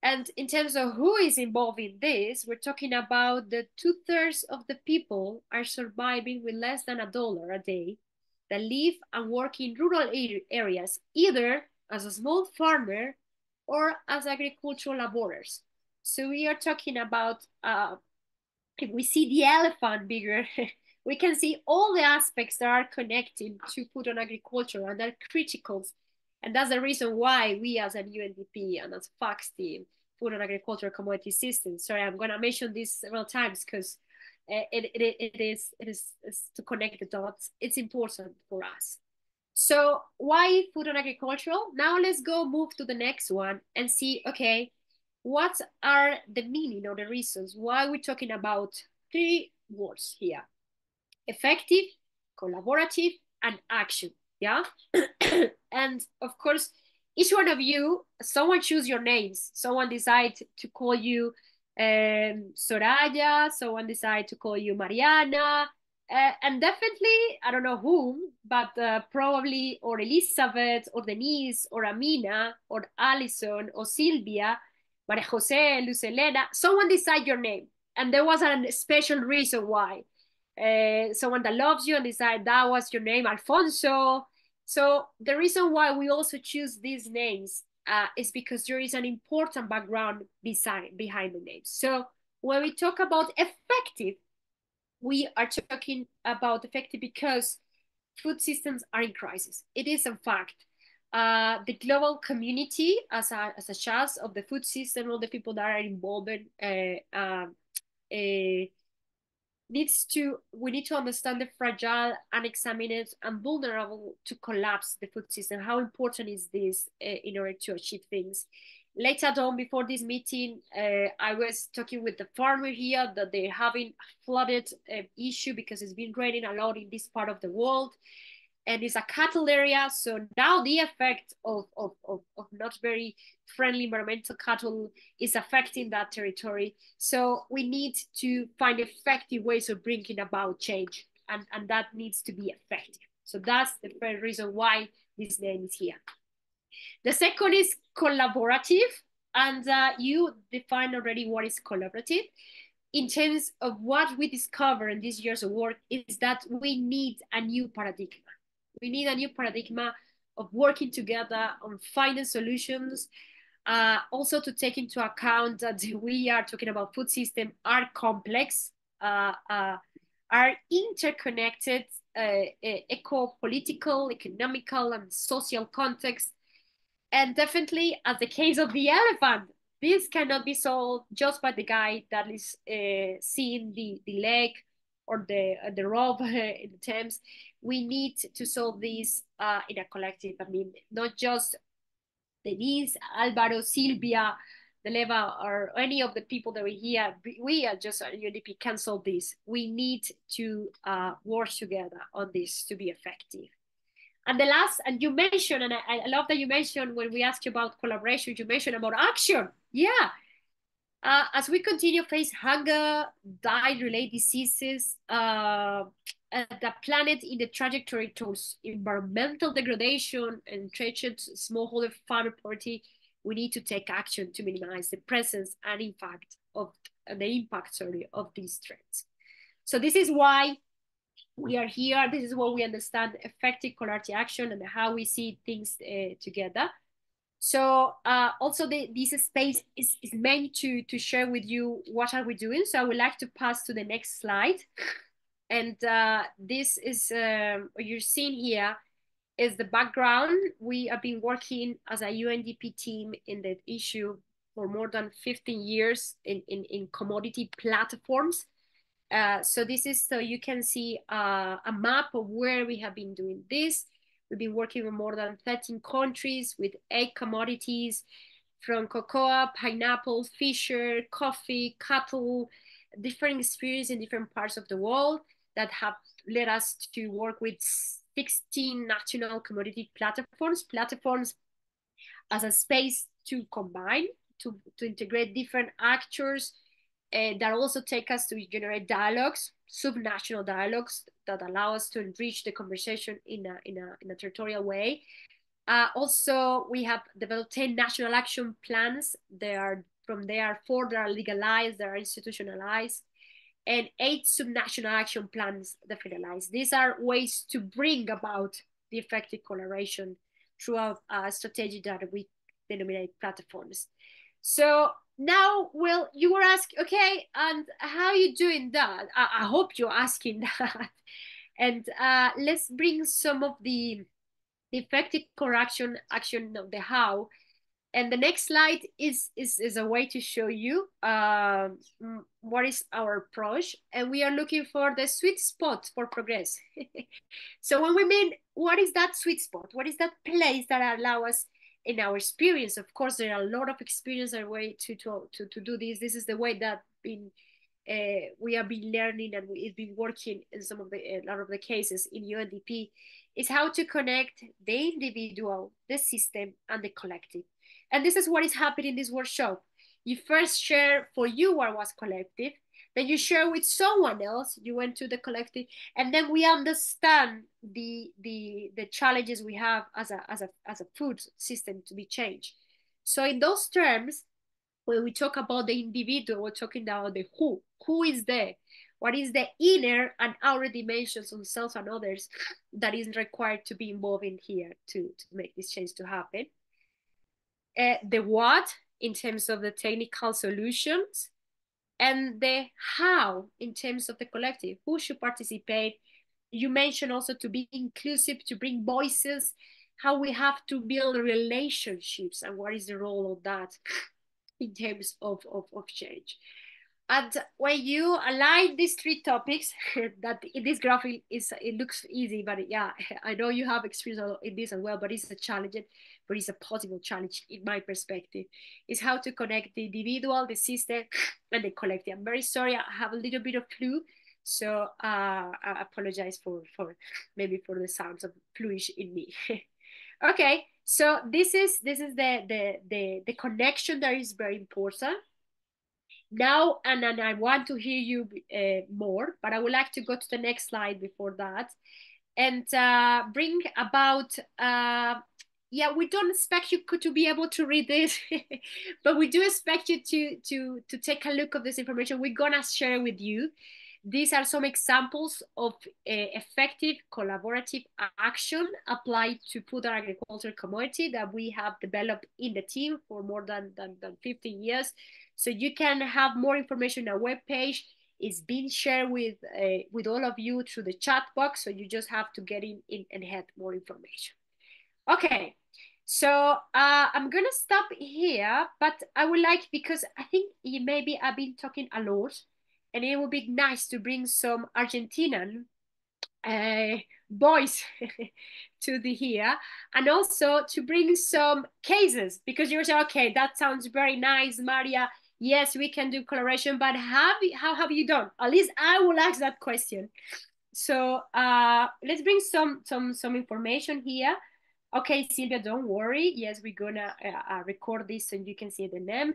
[SPEAKER 1] And in terms of who is involved in this, we're talking about the 2/3 of the people are surviving with less than $1 a day that live and work in rural areas, either as a small farmer or as agricultural laborers. So we are talking about if we see the elephant bigger, we can see all the aspects that are connected to food and agriculture and are critical. And that's the reason why we as an UNDP and as FACS team, Food and Agriculture Commodity Systems, sorry, I'm going to mention this several times because it is to connect the dots. It's important for us. So why food and agricultural? Now let's move to the next one and see, okay, what are the meaning or the reasons why we're talking about 3 words here: effective, collaborative, and action. Yeah. And of course, each one of you, someone choose your names. Someone decide to call you Soraya, someone decide to call you Mariana, and definitely, I don't know whom, but probably or Elizabeth or Denise or Amina or Alison or Silvia, Maria Jose, Luz Elena, someone decide your name. And there was a special reason why. Someone that loves you and decide that was your name, Alfonso. So the reason why we also choose these names is because there is an important background behind the names. So when we talk about effective, we are talking about effective because food systems are in crisis. It is a fact. The global community, as a chance of the food system, all the people that are involved, we need to understand the fragile, unexamined, and vulnerable to collapse the food system. How important is this in order to achieve things? Later on, before this meeting, I was talking with the farmer here that they're having a flooded issue because it's been raining a lot in this part of the world. And it's a cattle area, so now the effect of not very friendly environmental cattle is affecting that territory. So we need to find effective ways of bringing about change, and that needs to be effective. So that's the first reason why this name is here. The second is collaborative, and you define already what is collaborative. In terms of what we discover in these years of work is that we need a new paradigm. We need a new paradigm of working together on finding solutions, also to take into account that we are talking about food systems are complex, are interconnected, eco-political, economical, and social context. And definitely, as the case of the elephant, this cannot be solved just by the guy that is seeing the leg or the rope in the Thames. We need to solve this in a collective. I mean, not just Denise, Alvaro, Silvia, Deleva, or any of the people that we are just at UNDP can solve this. We need to work together on this to be effective. And the last, and you mentioned, and I love that you mentioned when we asked you about collaboration, you mentioned about action. Yeah. As we continue to face hunger, diet-related diseases, the planet in the trajectory towards environmental degradation and treated smallholder farmer poverty, we need to take action to minimize the presence and impact of these threats. So this is why we are here. This is what we understand effective collaborative action and how we see things together. So also this space is meant to share with you what are we doing. So I would like to pass to the next slide. And this is what you're seeing here is the background. We have been working as a UNDP team in the issue for more than 15 years in commodity platforms. So this is so you can see a map of where we have been doing this. We've been working with more than 13 countries with 8 commodities from cocoa, pineapple, fisher, coffee, cattle, different experiences in different parts of the world that have led us to work with 16 national commodity platforms as a space to combine, to integrate different actors that also take us to generate dialogues, subnational dialogues that allow us to enrich the conversation in a territorial way. Also, we have developed 10 national action plans. From there, 4 that are legalized, that are institutionalized, and 8 subnational action plans that federalized. These are ways to bring about the effective collaboration throughout a strategy that we denominate platforms. So now, well, you were asked, okay, and how are you doing that? I hope you're asking that. And let's bring some of the effective correction action of the how. And the next slide is a way to show you what is our approach. And we are looking for the sweet spot for progress. So when we mean, what is that sweet spot? What is that place that allow us in our experience? Of course, there are a lot of experience and way to do this. This is the way that we have been learning, and it's been working in some of a lot of the cases in UNDP, is how to connect the individual, the system, and the collective. And this is what is happening in this workshop. You first share for you what was collective, then you share with someone else, you went to the collective, and then we understand the challenges we have as a food system to be changed. So in those terms, when we talk about the individual, we're talking about the who. Who is there? What is the inner and outer dimensions on self and others that is required to be involved in here to make this change to happen? The what in terms of the technical solutions, and the how in terms of the collective. Who should participate? You mentioned also to be inclusive, to bring voices, how we have to build relationships, and what is the role of that in terms of change. And when you align these three topics, that in this graphic it looks easy, but yeah, I know you have experience in this as well, but it's a challenge, but it's a possible challenge in my perspective, is how to connect the individual, the system, and the collective. I'm very sorry, I have a little bit of flu, so I apologize for maybe for the sounds of fluish in me. Okay, so this is the connection that is very important. Now, and I want to hear you more, but I would like to go to the next slide before that, and bring about, yeah, we don't expect you to be able to read this, but we do expect you to take a look at this information we're gonna share with you. These are some examples of effective collaborative action applied to food and agriculture commodity that we have developed in the team for more than 15 years. So you can have more information on our webpage. It's been shared with all of you through the chat box. So you just have to get in and have more information. Okay, so I'm gonna stop here, but I would like, because I think maybe I've been talking a lot, and it would be nice to bring some Argentinian voice to the here, and also to bring some cases, because you're saying, okay, that sounds very nice, Maria. Yes, we can do collaboration, but how have you done? At least I will ask that question. So let's bring some information here. Okay, Silvia, don't worry. Yes, we're gonna record this so you can see the name.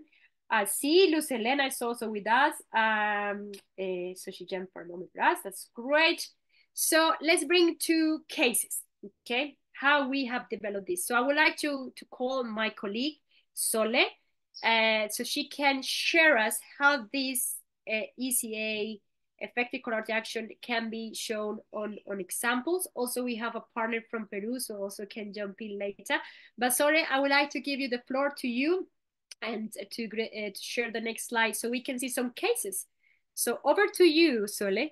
[SPEAKER 1] See, Luz Helena is also with us. So she jumped for a moment for us. That's great. So let's bring two cases, okay? How we have developed this. So I would like to call my colleague, Sole, so she can share us how this ECA effective collaborative action can be shown on examples. Also, we have a partner from Peru, so also can jump in later. But sorry, I would like to give you the floor to you and to share the next slide so we can see some cases. So over to you, Sole.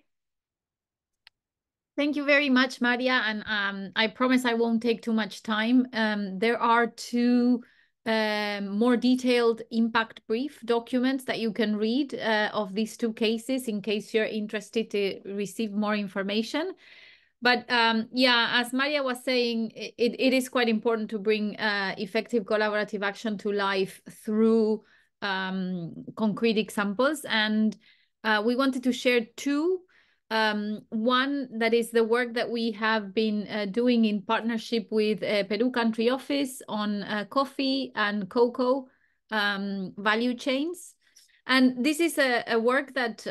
[SPEAKER 4] Thank you very much, Maria. And I promise I won't take too much time. There are two more detailed impact brief documents that you can read of these two cases in case you're interested to receive more information. But yeah, as Maria was saying, it is quite important to bring effective collaborative action to life through concrete examples. And we wanted to share two. One that is the work that we have been doing in partnership with Peru Country Office on coffee and cocoa value chains. And this is a work that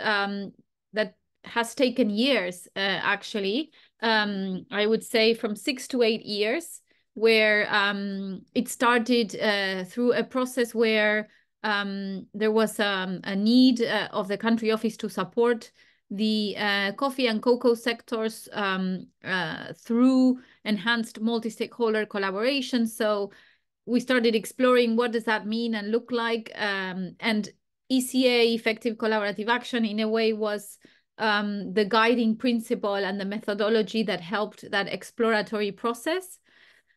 [SPEAKER 4] that has taken years, actually. I would say from 6 to 8 years, where it started through a process where there was a need of the country office to support the coffee and cocoa sectors through enhanced multi-stakeholder collaboration. So we started exploring what does that mean and look like. And ECA, effective collaborative action, in a way was the guiding principle and the methodology that helped that exploratory process.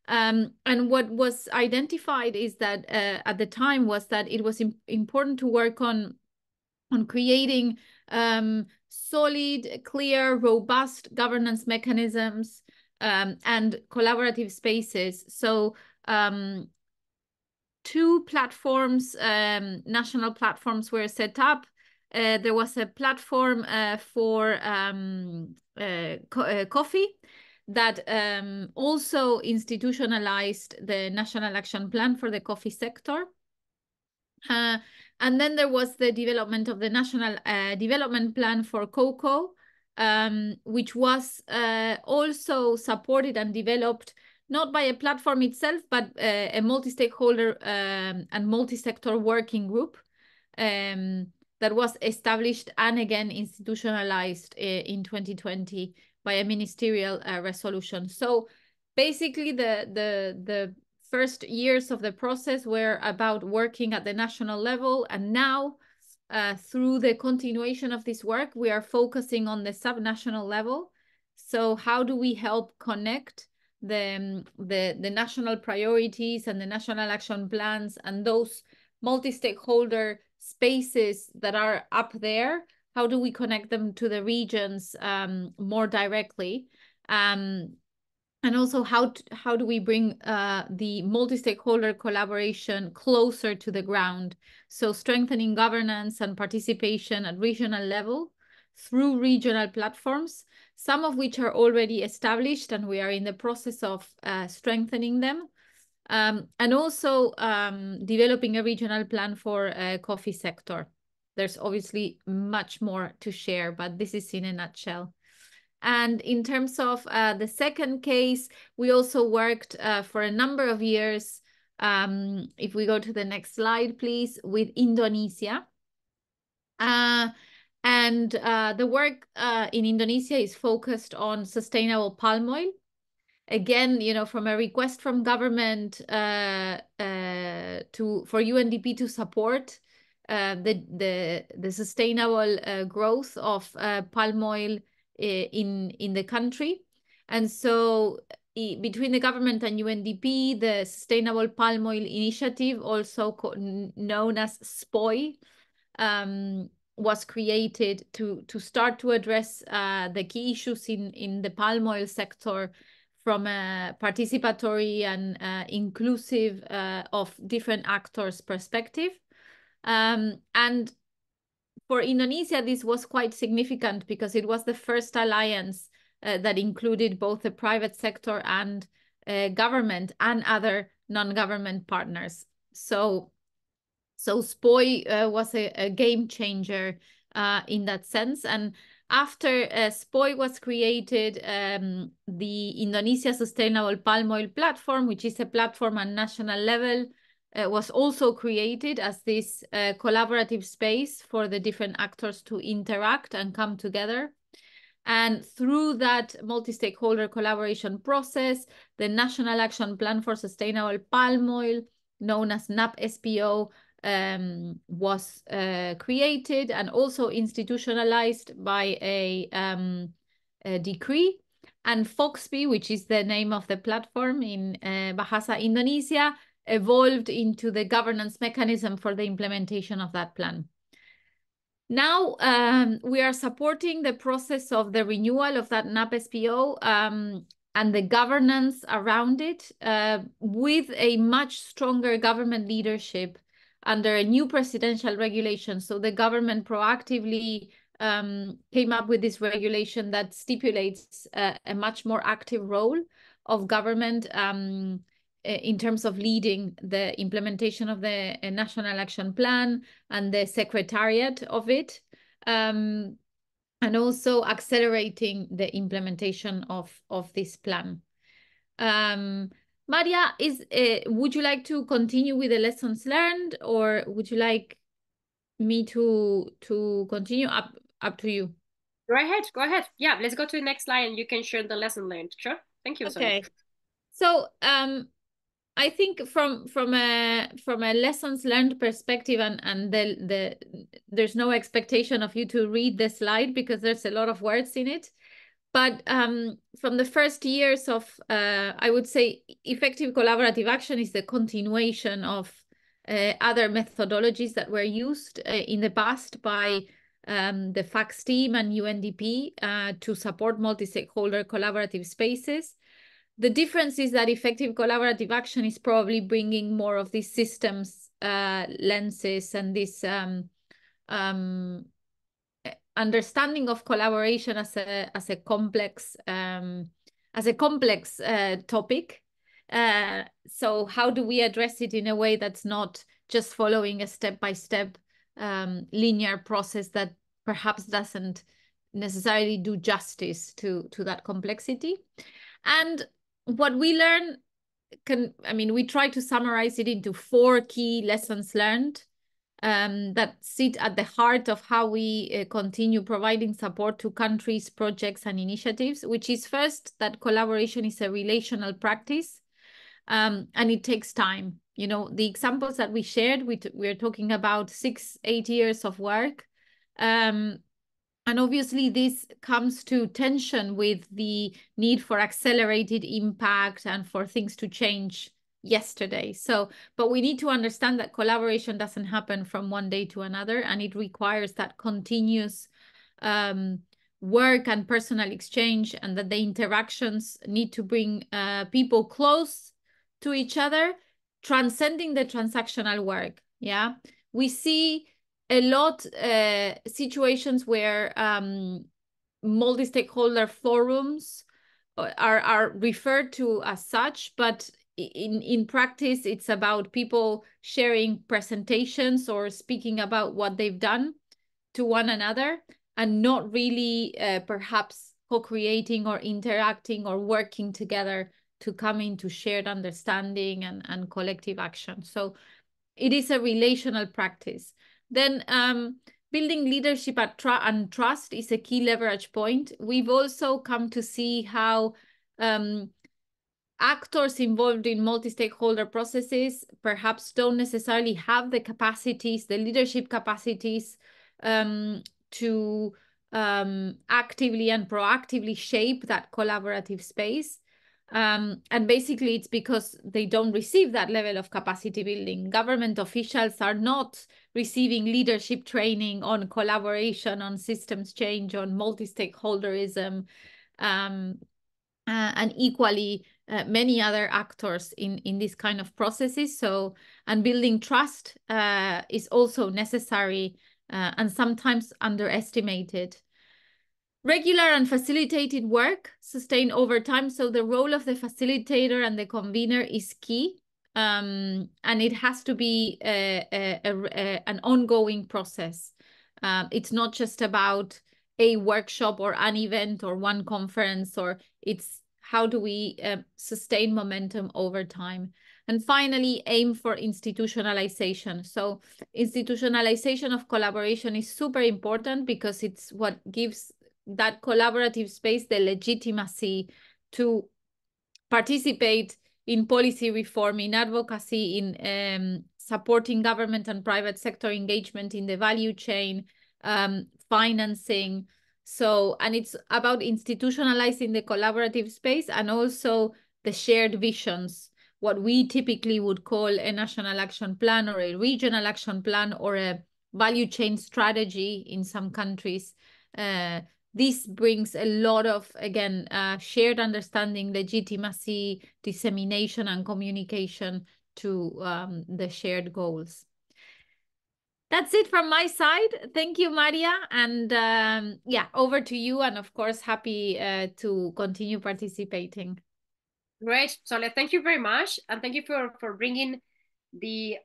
[SPEAKER 4] And what was identified is that at the time was that it was important to work on creating solid, clear, robust governance mechanisms and collaborative spaces. So two platforms, national platforms were set up. There was a platform for coffee that also institutionalized the National Action Plan for the coffee sector. And then there was the development of the National Development Plan for cocoa, which was also supported and developed not by a platform itself, but a multi-stakeholder and multi-sector working group that was established and again institutionalized in 2020 by a ministerial resolution. So basically the first years of the process were about working at the national level, and now through the continuation of this work, we are focusing on the subnational level. So how do we help connect the national priorities and the national action plans and those multi-stakeholder spaces that are up there? How do we connect them to the regions more directly? And also how do we bring the multi-stakeholder collaboration closer to the ground? So strengthening governance and participation at regional level through regional platforms, some of which are already established and we are in the process of strengthening them. And also developing a regional plan for coffee sector. There's obviously much more to share, but this is in a nutshell. And in terms of the second case, we also worked for a number of years, if we go to the next slide, please, with Indonesia. And the work in Indonesia is focused on sustainable palm oil. Again, you know, from a request from government for UNDP to support the sustainable growth of palm oil in the country. And so between the government and UNDP, the Sustainable Palm Oil Initiative, also known as SPOI, was created to start to address the key issues in the palm oil sector from a participatory and inclusive of different actors perspective. And for Indonesia, this was quite significant because it was the first alliance that included both the private sector and government and other non-government partners. So SPOI was a game changer in that sense. And after SPOI was created, the Indonesia Sustainable Palm Oil Platform, which is a platform at national level, was also created as this collaborative space for the different actors to interact and come together. And through that multi-stakeholder collaboration process, the National Action Plan for Sustainable Palm Oil, known as NAP-SPO, was created and also institutionalized by a decree. And FOXPI, which is the name of the platform in Bahasa Indonesia, evolved into the governance mechanism for the implementation of that plan. Now we are supporting the process of the renewal of that NAP-SPO and the governance around it with a much stronger government leadership under a new presidential regulation. So the government proactively came up with this regulation that stipulates a much more active role of government in terms of leading the implementation of the National Action Plan and the secretariat of it, and also accelerating the implementation of this plan. Maria, would you like to continue with the lessons learned, or would you like me to continue? Up to you.
[SPEAKER 1] Go ahead. Yeah, let's go to the next slide and you can share the lesson learned. Sure. Thank you, Sonia.
[SPEAKER 4] Okay. So I think from a lessons learned perspective, and there's no expectation of you to read the slide because there's a lot of words in it. But from the first years of, I would say, effective collaborative action is the continuation of other methodologies that were used in the past by the FACS team and UNDP to support multi-stakeholder collaborative spaces. The difference is that effective collaborative action is probably bringing more of these systems lenses and this understanding of collaboration as a complex topic. So how do we address it in a way that's not just following a step-by-step linear process that perhaps doesn't necessarily do justice to that complexity? And what we learn we try to summarize it into 4 key lessons learned that sit at the heart of how we continue providing support to countries, projects, and initiatives, which is first, that collaboration is a relational practice, and it takes time. You know, the examples that we shared, we're talking about 6-8 years of work. And obviously this comes to tension with the need for accelerated impact and for things to change yesterday. So, but we need to understand that collaboration doesn't happen from one day to another, and it requires that continuous work and personal exchange, and that the interactions need to bring people close to each other, transcending the transactional work. Yeah, we see a lot situations where multi-stakeholder forums are referred to as such, but in practice, it's about people sharing presentations or speaking about what they've done to one another, and not really perhaps co-creating or interacting or working together to come into shared understanding and collective action. So it is a relational practice. Then building leadership and trust is a key leverage point. We've also come to see how actors involved in multi-stakeholder processes perhaps don't necessarily have the capacities, the leadership capacities to actively and proactively shape that collaborative space. And basically it's because they don't receive that level of capacity building. Government officials are not receiving leadership training on collaboration, on systems change, on multi-stakeholderism, and equally many other actors in these kind of processes. So, and building trust is also necessary and sometimes underestimated. Regular and facilitated work sustained over time. So the role of the facilitator and the convener is key. And it has to be an ongoing process. It's not just about a workshop or an event or one conference, or it's how do we sustain momentum over time. And finally, aim for institutionalization. So institutionalization of collaboration is super important because it's what gives that collaborative space the legitimacy to participate in policy reform, in advocacy, in supporting government and private sector engagement in the value chain, financing. So, and it's about institutionalizing the collaborative space and also the shared visions, what we typically would call a national action plan or a regional action plan or a value chain strategy in some countries. This brings a lot of, again, shared understanding, legitimacy, dissemination, and communication to the shared goals. That's it from my side. Thank you, Maria. And yeah, over to you. And of course, happy to continue participating.
[SPEAKER 1] Great, Sole, thank you very much. And thank you for bringing the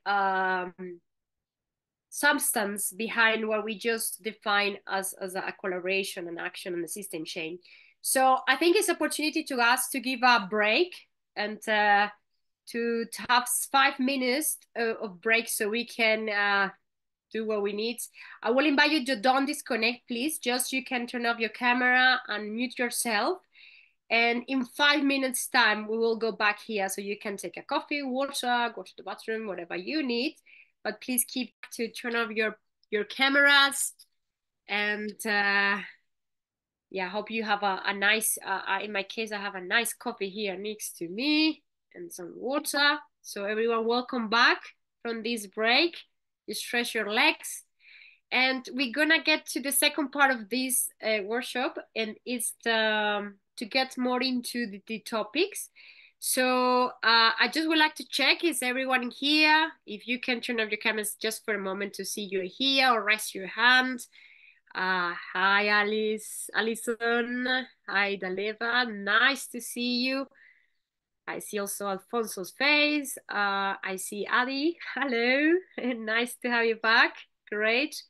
[SPEAKER 1] substance behind what we just defined as a collaboration and action and the system chain. So I think it's an opportunity to us to give a break and to have 5 minutes of break so we can do what we need. I will invite you to don't disconnect, please. Just you can turn off your camera and mute yourself. And in 5 minutes time, we will go back here so you can take a coffee, water, go to the bathroom, whatever you need. But please keep to turn off your cameras. And yeah, I hope you have a nice, in my case, I have a nice coffee here next to me and some water. So everyone, welcome back from this break. You stretch your legs. And we're gonna get to the second part of this workshop, and it's to get more into the topics. So I just would like to check, is everyone here? If you can turn off your cameras just for a moment to see you're here, or raise your hand. Hi, Alison. Hi, Daleva. Nice to see you. I see also Alfonso's face. I see Adi. Hello. Nice to have you back. Great.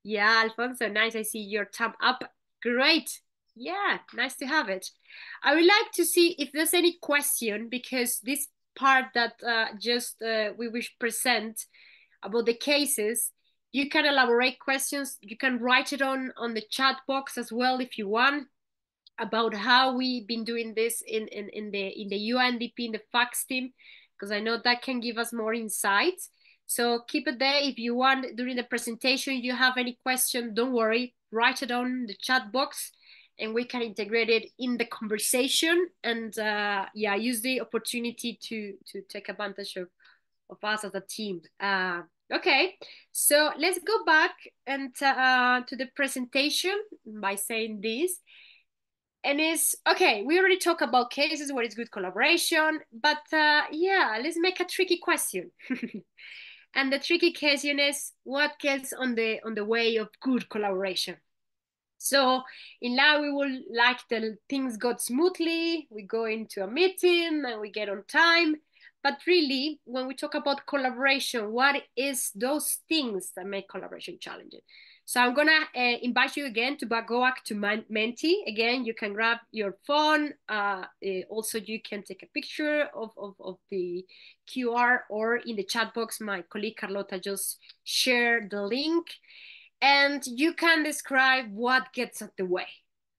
[SPEAKER 1] Yeah, Alfonso, nice. I see your thumb up. Great. Yeah, nice to have it. I would like to see if there's any question, because this part that we wish present about the cases, you can elaborate questions. You can write it on the chat box as well if you want, about how we've been doing this in the UNDP, in the FACS team, because I know that can give us more insights. So keep it there. If you want, during the presentation, you have any question, don't worry, write it on the chat box and we can integrate it in the conversation, and yeah, use the opportunity to take advantage of us as a team. Okay, so let's go back and to the presentation by saying this. And it's okay, we already talked about cases where it's good collaboration, but yeah, let's make a tricky question. And the tricky question is, what gets on the way of good collaboration? So in lab, we will like the things go smoothly, we go into a meeting and we get on time. But really, when we talk about collaboration, what is those things that make collaboration challenging? So I'm gonna invite you again to go back to Menti. Again, you can grab your phone. Also, you can take a picture of the QR, or in the chat box, my colleague Carlota just shared the link. And you can describe what gets in the way.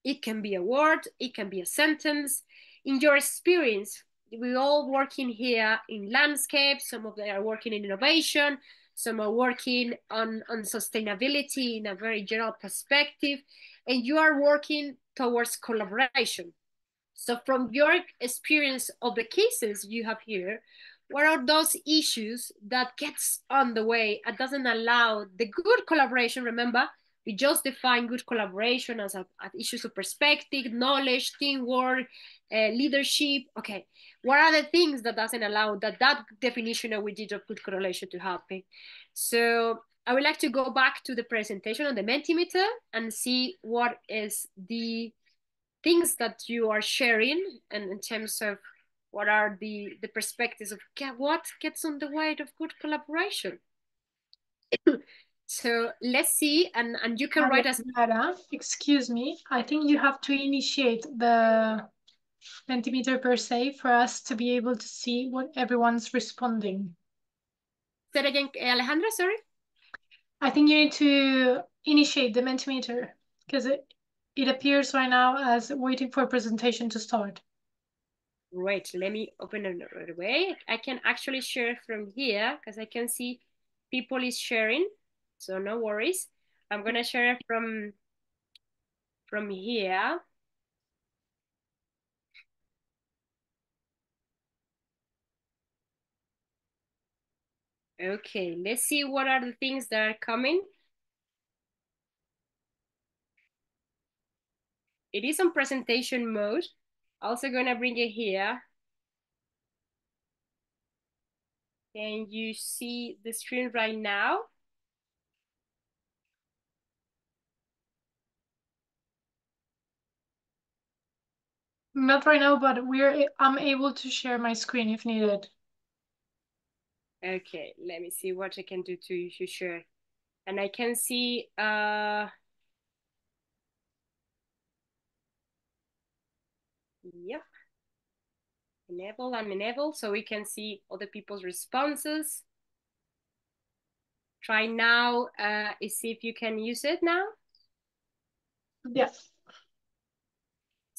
[SPEAKER 1] It can be a word, it can be a sentence. In your experience, we all working here in landscape, some of them are working in innovation, some are working on sustainability in a very general perspective, and you are working towards collaboration. So from your experience of the cases you have here, what are those issues that gets on the way and doesn't allow the good collaboration? Remember, we just define good collaboration as issues of perspective, knowledge, teamwork, leadership. Okay, what are the things that doesn't allow that definition that we did of good collaboration to happen? So I would like to go back to the presentation on the Mentimeter and see what is the things that you are sharing, and in terms of what are the perspectives of what gets on the way of good collaboration. So let's see, and you can write as
[SPEAKER 3] Clara, excuse me, I think you have to initiate the Mentimeter per se for us to be able to see what everyone's responding.
[SPEAKER 1] Say it again, Alejandra, sorry.
[SPEAKER 3] I think you need to initiate the Mentimeter because it appears right now as waiting for a presentation to start.
[SPEAKER 1] Right, let me open it right away. I can actually share from here because I can see people is sharing, so no worries. I'm gonna share from here. Okay, let's see what are the things that are coming. It is on presentation mode. Also gonna bring it here. Can you see the screen right now?
[SPEAKER 3] Not right now, but I'm able to share my screen if needed.
[SPEAKER 1] Okay, let me see what I can do to share. And I can see yep. Enable and enable, so we can see other people's responses. Try now, see if you can use it now.
[SPEAKER 3] Yes.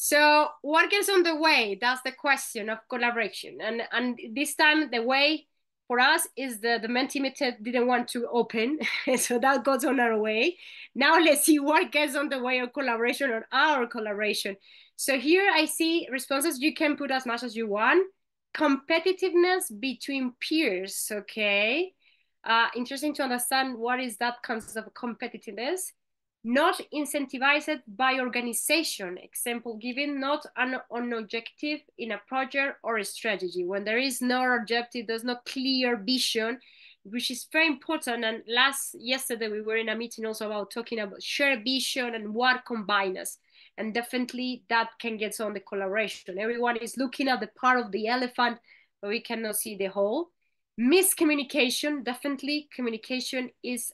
[SPEAKER 1] So what gets on the way? That's the question of collaboration. And this time the way for us is the Mentimeter didn't want to open, so that goes on our way. Now let's see what gets on the way of collaboration or our collaboration. So here I see responses. You can put as much as you want. Competitiveness between peers, okay? Interesting to understand what is that concept of competitiveness. Not incentivized by organization, example given, not an objective in a project or a strategy. When there is no objective, there's no clear vision, which is very important. And yesterday we were in a meeting also about talking about shared vision and what combines us. And definitely that can get on the collaboration. Everyone is looking at the part of the elephant, but we cannot see the whole. Miscommunication, definitely communication is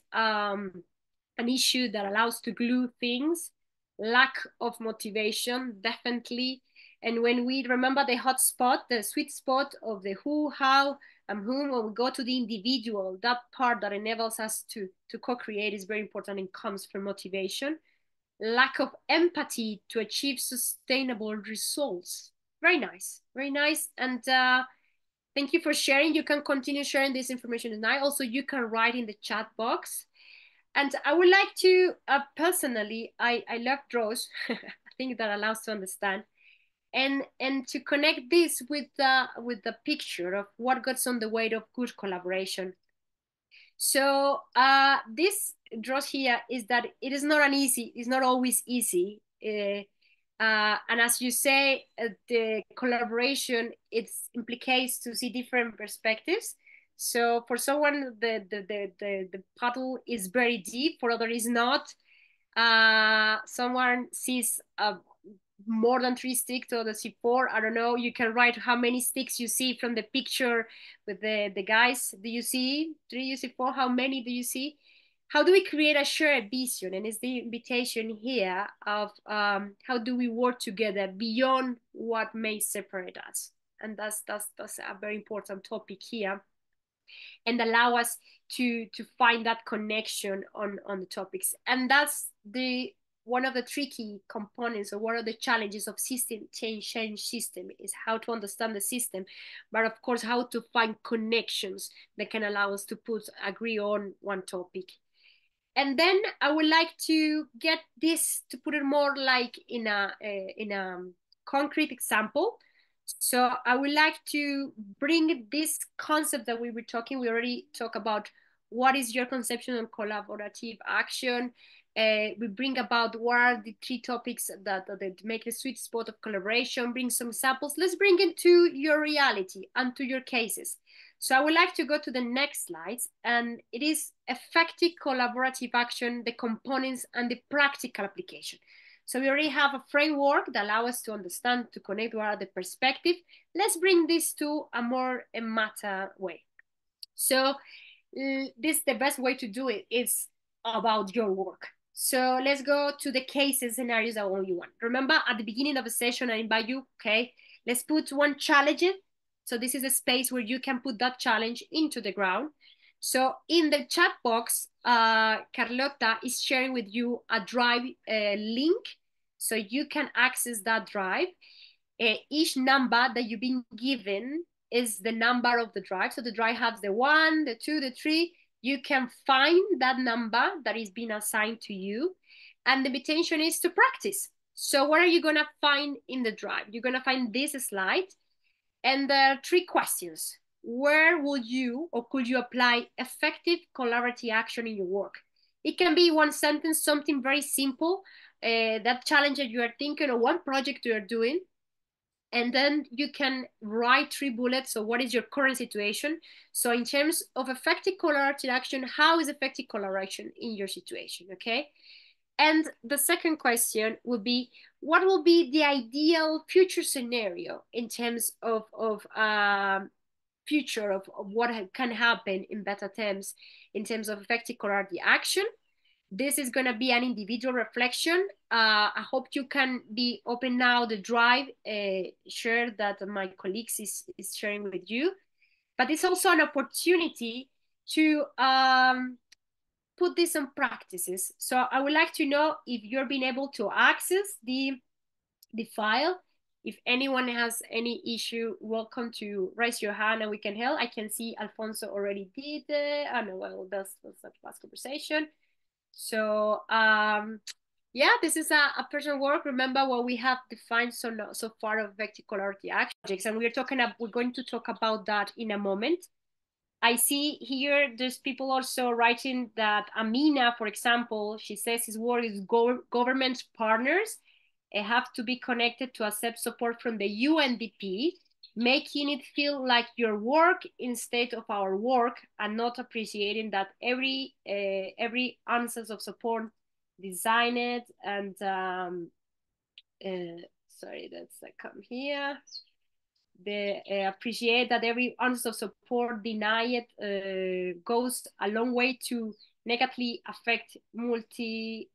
[SPEAKER 1] an issue that allows to glue things. Lack of motivation, definitely. And when we remember the hot spot, the sweet spot of the who, how, and whom, when we go to the individual, that part that enables us to co-create is very important and comes from motivation. Lack of empathy to achieve sustainable results. Very nice, very nice. And thank you for sharing. You can continue sharing this information tonight. Also, you can write in the chat box. And I would like to, personally, I love draws. I think that allows to understand. And to connect this with the picture of what goes on the way of good collaboration. So this draws here is that it is not it's not always easy. And as you say, the collaboration, it implicates to see different perspectives. So for someone, the puddle is very deep, for others is not. Someone sees more than 3 sticks, or the C4, I don't know. You can write how many sticks you see from the picture with the guys. Do you see 3, you see 4? How many do you see? How do we create a shared vision? And it's the invitation here of how do we work together beyond what may separate us? And that's a very important topic here, and allow us to find that connection on the topics. And that's one of the tricky components, or one of the challenges of system change system, is how to understand the system, but of course how to find connections that can allow us to agree on one topic. And then I would like to get this, to put it more like in a concrete example. So I would like to bring this concept that we were talking. We already talked about what is your conception on collaborative action. We bring about what are the 3 topics that make the sweet spot of collaboration, bring some samples. Let's bring it to your reality and to your cases. So I would like to go to the next slides, and it is effective collaborative action, the components and the practical application. So we already have a framework that allows us to understand, to connect what are the perspective. Let's bring this to a more meta way. So the best way to do it is about your work. So let's go to the cases, scenarios that only one. Remember at the beginning of the session, I invite you, okay, let's put one challenge in. So this is a space where you can put that challenge into the ground. So in the chat box, Carlota is sharing with you a Drive link, so you can access that Drive. Each number that you've been given is the number of the Drive. So the Drive has the 1, the 2, the 3. You can find that number that is being assigned to you. And the invitation is to practice. So what are you gonna find in the Drive? You're gonna find this slide. And there are 3 questions. Where would you, or could you apply effective collaborative action in your work? It can be one sentence, something very simple, that challenge that you are thinking, or one project you are doing. And then you can write 3 bullets. So what is your current situation? So in terms of effective collaborative action, how is effective collaboration in your situation, okay? And the second question would be, what will be the ideal future scenario in terms of future of what can happen in better terms, in terms of effective collaborative action? This is going to be an individual reflection. I hope you can be open now, the Drive share that my colleagues is sharing with you. But it's also an opportunity to put this on practices. So I would like to know if you're being able to access the the file. If anyone has any issue, welcome to raise your hand and we can help. I can see Alfonso already did it. Oh no, well, that's a past conversation. So yeah, this is a personal work. Remember what we have defined so far of effective collaborative projects, and we're going to talk about that in a moment. I see here there's people also writing that Amina, for example, she says his work is government partners have to be connected to accept support from the UNDP, making it feel like your work instead of our work, and not appreciating that every ounce of support designed and sorry, that's I come here. They appreciate that every ounce of support denied goes a long way to negatively affect multitudes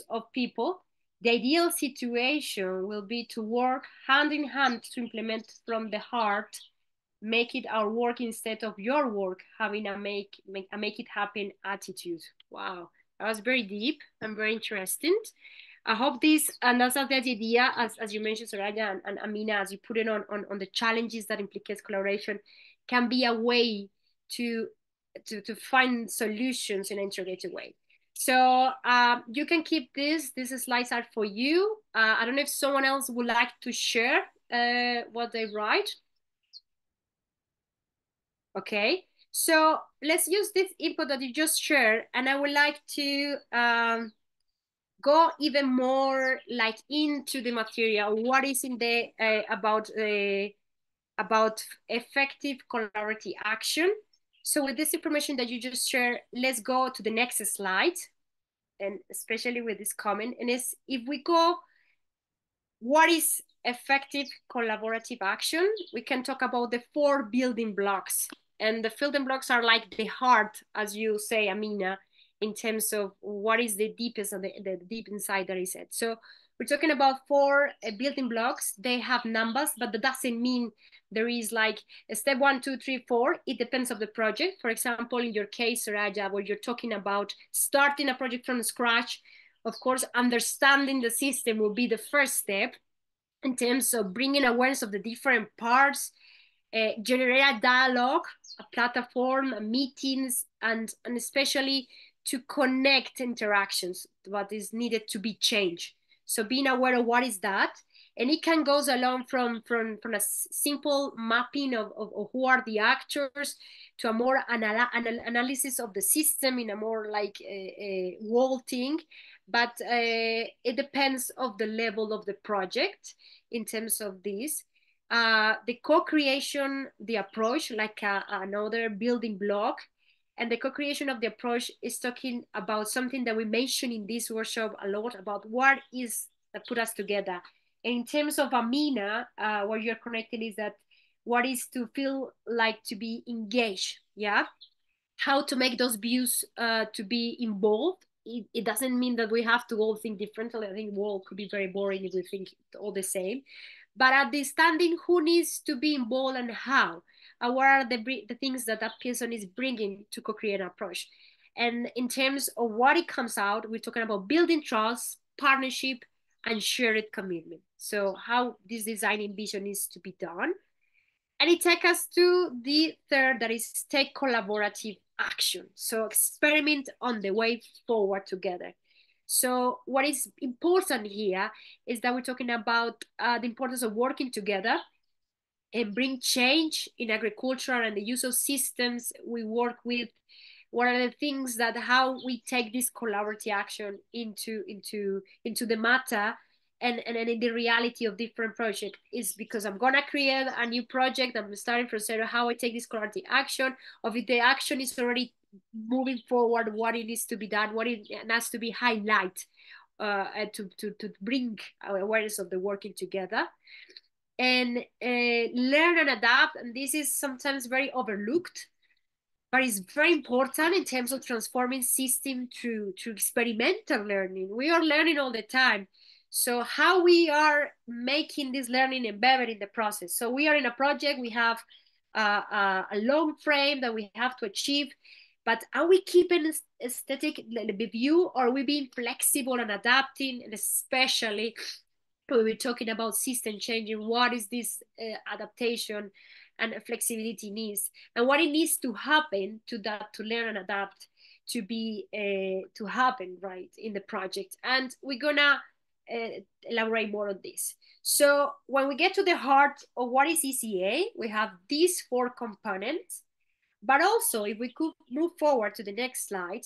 [SPEAKER 1] of people. The ideal situation will be to work hand in hand to implement from the heart, make it our work instead of your work, having a make it happen attitude. Wow, that was very deep and very interesting. I hope this, and that's the idea, as you mentioned, Soraya and Amina, as you put it on the challenges that implicates collaboration, can be a way to find solutions in an integrated way. So you can keep these slides are for you. I don't know if someone else would like to share what they write. Okay, so let's use this input that you just shared, and I would like to go even more like into the material. What is in the about effective collaborative action? So with this information that you just shared, let's go to the next slide, and especially with this comment. And is if we go, what is effective collaborative action? We can talk about the 4 building blocks, and the building blocks are like the heart, as you say, Amina, in terms of what is the deepest of the deep inside that is it. So we're talking about 4 building blocks. They have numbers, but that doesn't mean there is like a step 1, 2, 3, 4. It depends on the project. For example, in your case, Soraya, where you're talking about starting a project from scratch, of course, understanding the system will be the first step in terms of bringing awareness of the different parts, generate a dialogue, a platform, meetings, and especially to connect interactions, what is needed to be changed. So being aware of what is that, and it can goes along from a simple mapping of who are the actors to a more analysis of the system in a more like whole thing. But it depends of the level of the project in terms of this. The co-creation, the approach, like another building block, and the co-creation of the approach is talking about something that we mentioned in this workshop a lot about what is that put us together. And in terms of Amina, what you're connecting is that what is to feel like to be engaged, yeah? How to make those views to be involved. It doesn't mean that we have to all think differently. I think world could be very boring if we think all the same. But understanding who needs to be involved and how, and what are the things that person is bringing to co-create an approach. And in terms of what it comes out, we're talking about building trust, partnership, and shared commitment. So how this designing vision is to be done. And it takes us to the third, that is take collaborative action. So experiment on the way forward together. So what is important here is that we're talking about the importance of working together and bring change in agriculture and the use of systems we work with. What are the things that how we take this collaborative action into the matter and in the reality of different projects is because I'm gonna create a new project. I'm starting from zero. How I take this collaborative action, of if the action is already moving forward, what it needs to be done, what it has to be highlight to bring awareness of the working together. And learn and adapt, and this is sometimes very overlooked, but it's very important in terms of transforming system through experimental learning. We are learning all the time. So how we are making this learning embedded in the process. So we are in a project, we have a long frame that we have to achieve, but are we keeping a static view, or are we being flexible and adapting, and especially we're talking about system changing, what is this adaptation and flexibility needs, and what it needs to happen to that, to learn and adapt, to be to happen right in the project. And we're gonna elaborate more on this. So when we get to the heart of what is ECA, we have these 4 components. But also, if we could move forward to the next slide,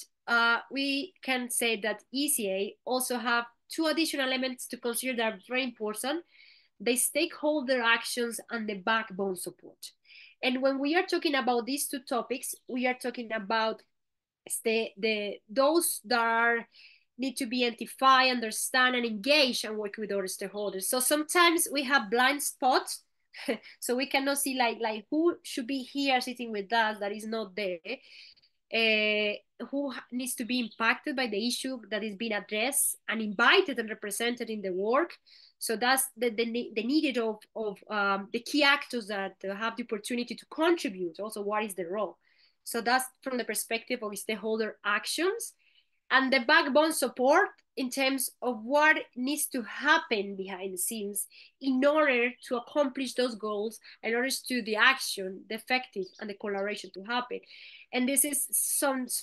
[SPEAKER 1] we can say that ECA also have 2 additional elements to consider that are very important: the stakeholder actions and the backbone support. And when we are talking about these 2 topics, we are talking about those that are, need to be identified, understand, and engage and work with other stakeholders. So sometimes we have blind spots, so we cannot see like who should be here sitting with us that is not there, who needs to be impacted by the issue that is being addressed and invited and represented in the work. So that's the needed of the key actors that have the opportunity to contribute. Also, what is the role? So that's from the perspective of stakeholder actions. And the backbone support in terms of what needs to happen behind the scenes in order to accomplish those goals, in order to the action, the effective, and the collaboration to happen. And this is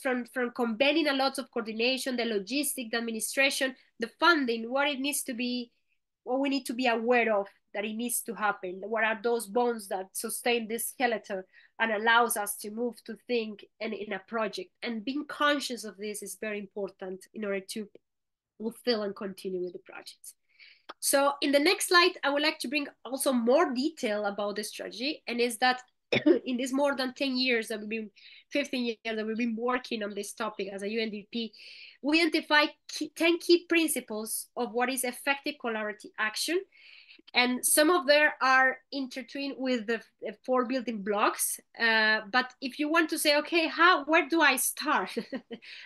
[SPEAKER 1] from combining a lot of coordination, the logistic, the administration, the funding, what it needs to be, what we need to be aware of that it needs to happen. What are those bones that sustain this skeleton and allows us to move, to think in a project? And being conscious of this is very important in order to fulfill and continue with the project. So in the next slide, I would like to bring also more detail about the strategy, and is that in this more than 10 years that we've been, 15 years that we've been working on this topic as a UNDP, we identified 10 key principles of what is effective collaborative action. And some of them are intertwined with the 4 building blocks. But if you want to say, okay, where do I start?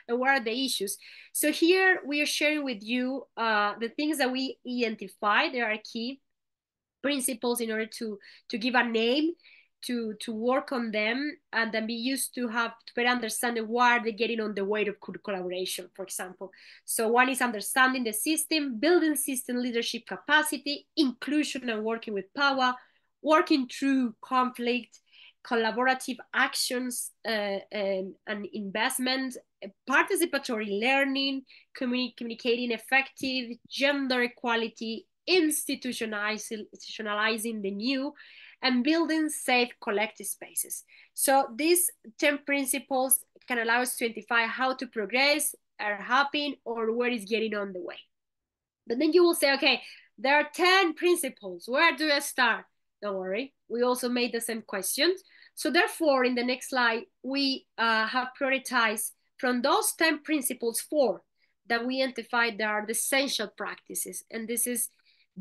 [SPEAKER 1] And what are the issues? So here we are sharing with you the things that we identify. There are key principles in order to give a name, to work on them, and then be used to have to better understand why they're getting on the way of collaboration, for example. So one is understanding the system, building system leadership capacity, inclusion and working with power, working through conflict, collaborative actions and investment, participatory learning, communicating effective, gender equality, institutionalizing the new, and building safe collective spaces. So these 10 principles can allow us to identify how to progress, are happening, or where is getting on the way. But then you will say, okay, there are 10 principles. Where do I start? Don't worry, we also made the same questions. So therefore, in the next slide, we have prioritized from those 10 principles 4 that we identified that are the essential practices. And this is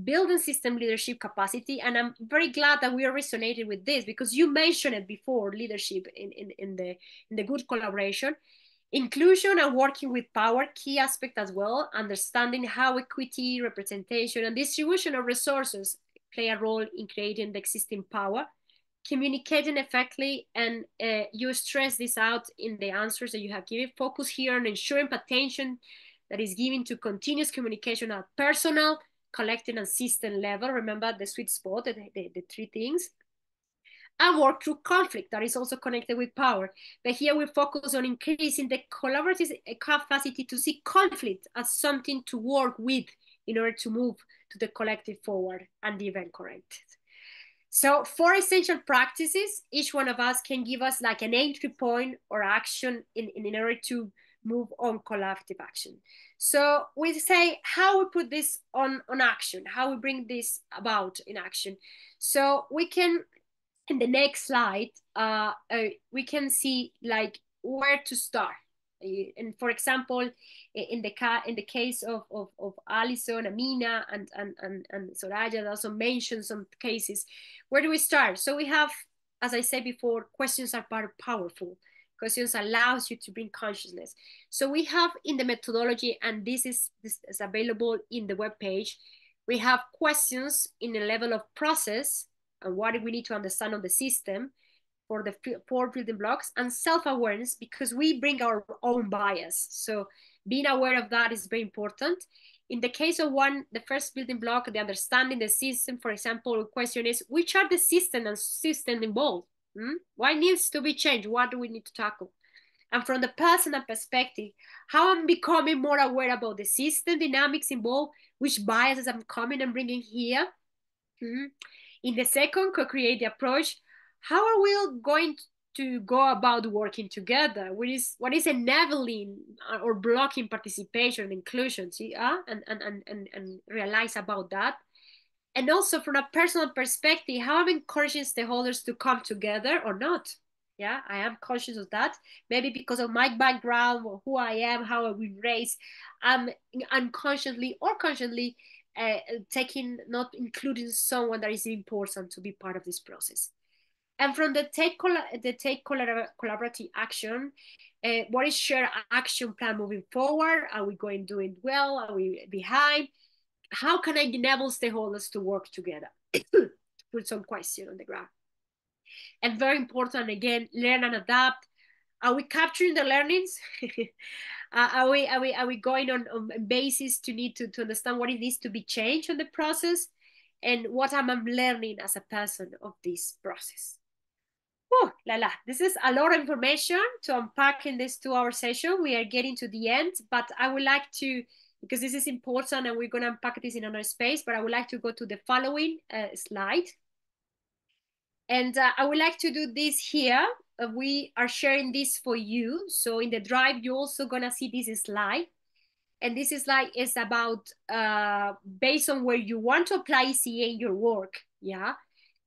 [SPEAKER 1] building system leadership capacity. And I'm very glad that we are resonating with this, because you mentioned it before, leadership in the good collaboration. Inclusion and working with power, key aspect as well, understanding how equity, representation, and distribution of resources play a role in creating the existing power. Communicating effectively, and you stress this out in the answers that you have given. Focus here on ensuring attention that is given to continuous communication at personal, collective, and system level. Remember the sweet spot, the 3 things. And work through conflict, that is also connected with power. But here we focus on increasing the collaborative capacity to see conflict as something to work with in order to move to the collective forward and the event corrected. So 4 essential practices, each one of us can give us like an entry point or action in order to move on collaborative action. So we say how we put this on action, how we bring this about in action. So we can, in the next slide, we can see like where to start. And for example, in the case of Alison, Amina, and Soraya, that also mentioned some cases. Where do we start? So we have, as I said before, questions are powerful. Questions allows you to bring consciousness. So we have in the methodology, and this is available in the webpage, we have questions in the level of process and what we need to understand on the system for the 4 building blocks, and self-awareness, because we bring our own bias. So being aware of that is very important. In the case of the first building block, the understanding the system, for example, the question is, which are the system involved? What needs to be changed? What do we need to tackle? And from the personal perspective, how I'm becoming more aware about the system dynamics involved, which biases I'm coming and bringing here. In the second, co-create the approach, how are we going to go about working together? What is enabling or blocking participation and inclusion? See, and realize about that. And also from a personal perspective, how I'm encouraging stakeholders to come together or not. Yeah, I am conscious of that. Maybe because of my background or who I am, how I was raised, I'm unconsciously or consciously not including someone that is important to be part of this process. And from the collaborative action, what is shared action plan moving forward? Are we doing well? Are we behind? How can I enable stakeholders to work together? Put some question on the ground. And very important, again, learn and adapt. Are we capturing the learnings? Are we going on basis to need to understand what it needs to be changed on the process? And what am I learning as a person of this process? Oh, this is a lot of information to unpack in this 2-hour session. We are getting to the end, but I would like to, because this is important and we're going to unpack this in another space, but I would like to go to the following slide. And I would like to do this here. We are sharing this for you. So in the drive, you're also going to see this slide. And this slide is about, based on where you want to apply ECA in your work, yeah?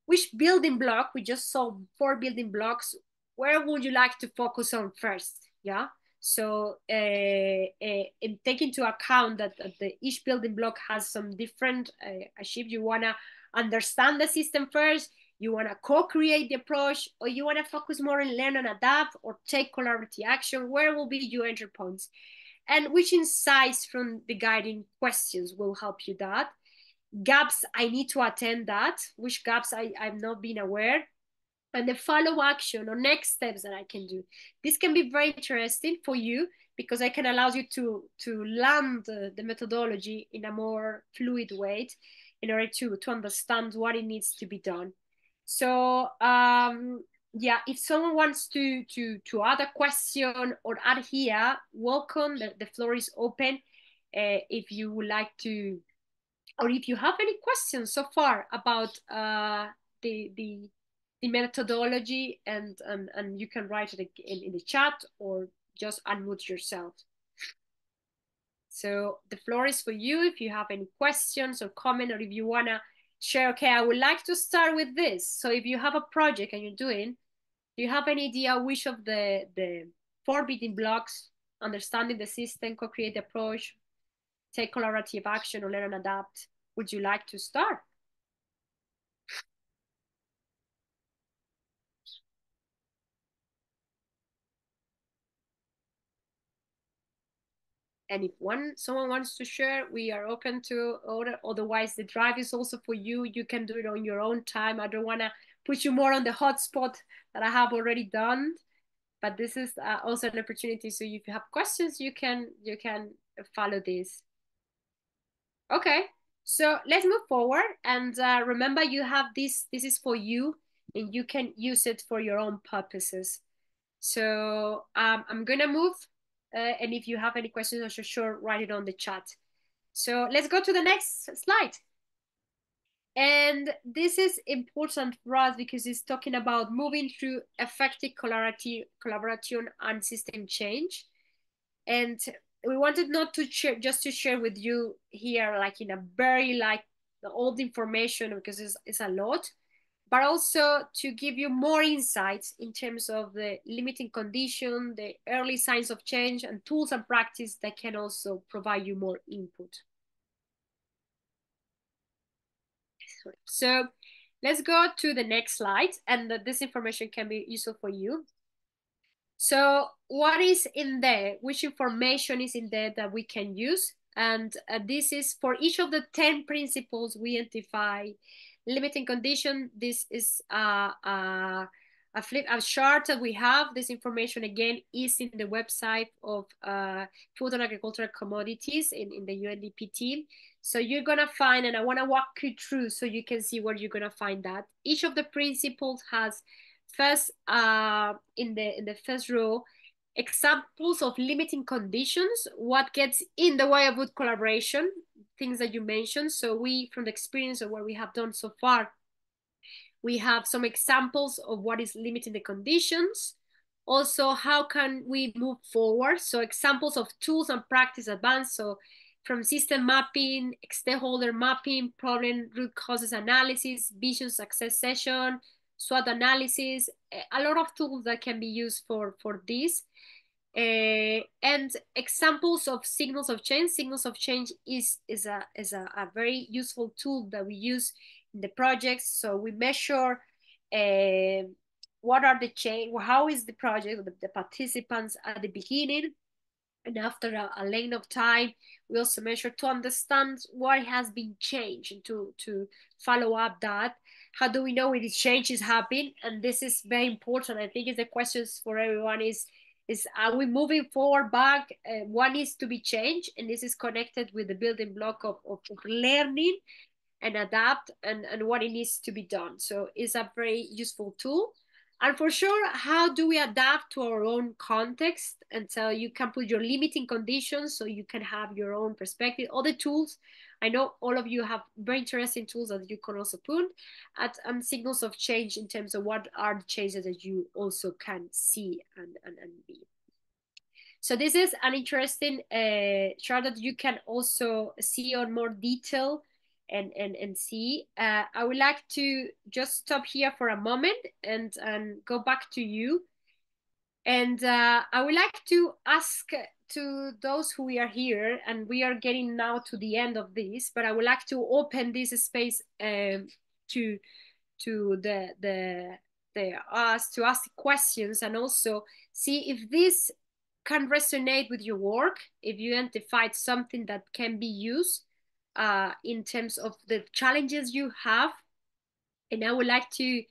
[SPEAKER 1] Which building block, we just saw 4 building blocks, where would you like to focus on first, yeah? So and take into account that each building block has some different achieve. You wanna understand the system first, you wanna co-create the approach, or you wanna focus more on learn and adapt or take collaborative action. Where will be your entry points? And which insights from the guiding questions will help you that? Gaps I need to attend that, which gaps I've not been aware, and the follow action or next steps that I can do. This can be very interesting for you because it can allow you to land the methodology in a more fluid way in order to understand what it needs to be done. So yeah, if someone wants to add a question or add here, welcome. The floor is open. If you would like to, or if you have any questions so far about the methodology, and you can write it in the chat or just unmute yourself. So the floor is for you if you have any questions or comment, or if you wanna share, okay, I would like to start with this. So if you have a project and you're doing, do you have any idea which of the 4 building blocks, understanding the system, co-create the approach, take collaborative action, or learn and adapt, would you like to start? And if someone wants to share, we are open to order. Otherwise, the drive is also for you. You can do it on your own time. I don't want to put you more on the hotspot that I have already done. But this is also an opportunity. So if you have questions, you can follow this. Okay, so let's move forward. And remember, you have this is for you, and you can use it for your own purposes. So I'm gonna move, and if you have any questions, I'm sure write it on the chat. So let's go to the next slide. And this is important for us because it's talking about moving through effective collaboration and system change. And we wanted not to share, just to share with you here, like in a very like the old information, because it's a lot, but also to give you more insights in terms of the limiting condition, the early signs of change, and tools and practice that can also provide you more input. So let's go to the next slide, and this information can be useful for you. So what is in there? Which information is in there that we can use? And this is for each of the 10 principles we identify. Limiting condition, this is a chart that we have. This information again is in the website of Food and Agricultural Commodities in the UNDP team. So you're gonna find, and I wanna walk you through so you can see where you're gonna find that. Each of the principles has first, in the first row, examples of limiting conditions, what gets in the way of good collaboration, things that you mentioned. So we, from the experience of what we have done so far, we have some examples of what is limiting the conditions. Also, how can we move forward? So examples of tools and practice advanced. So from system mapping, stakeholder mapping, problem root causes analysis, vision success session, SWOT analysis, a lot of tools that can be used for this. And examples of signals of change. Signals of change is a very useful tool that we use in the projects. So we measure what are the change, how is the project, the participants at the beginning, and after a length of time, we also measure to understand what has been changed and to follow up that. How do we know when this change is happening? And this is very important. I think it's the questions for everyone is are we moving forward back? What needs to be changed? And this is connected with the building block of learning and adapt and what it needs to be done. So it's a very useful tool. And for sure, how do we adapt to our own context? And so you can put your limiting conditions so you can have your own perspective. Other tools, I know all of you have very interesting tools that you can also put at signals of change in terms of what are the changes that you also can see and be. So this is an interesting chart that you can also see on more detail and see. I would like to just stop here for a moment and go back to you. And I would like to ask to those who are here, and we are getting now to the end of this, but I would like to open this space to us to ask questions and also see if this can resonate with your work, if you identified something that can be used in terms of the challenges you have. And I would like to,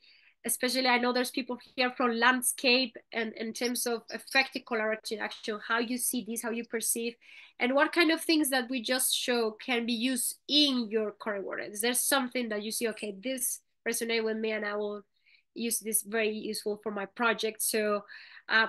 [SPEAKER 1] especially I know there's people here from landscape and in terms of effective collaborative action, how you see this, how you perceive, and what kind of things that we just show can be used in your current work. Is there something that you see, okay, this resonates with me and I will use this very useful for my project? So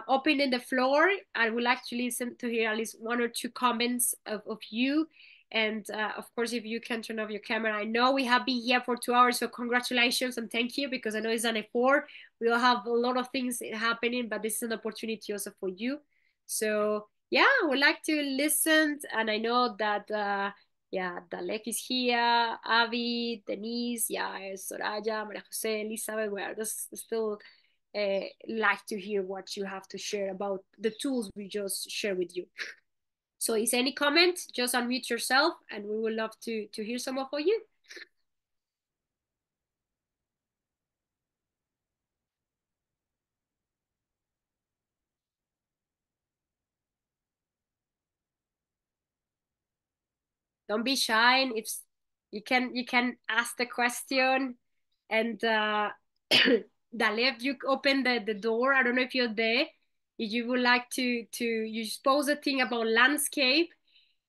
[SPEAKER 1] opening the floor, I would like to listen to hear at least one or two comments of you. And of course, if you can turn off your camera, I know we have been here for 2 hours, so congratulations and thank you, because I know it's an effort. We all have a lot of things happening, but this is an opportunity also for you. So yeah, I would like to listen. And I know that, yeah, Dalek is here, Avi, Denise, yeah, Soraya, Maria Jose, Elizabeth, we are just still like to hear what you have to share about the tools we just shared with you. So is any comment, just unmute yourself and we would love to hear some of you. Don't be shy. If you can ask the question, and Dalef, you open the door. I don't know if you're there. If you would like to you pose a thing about landscape,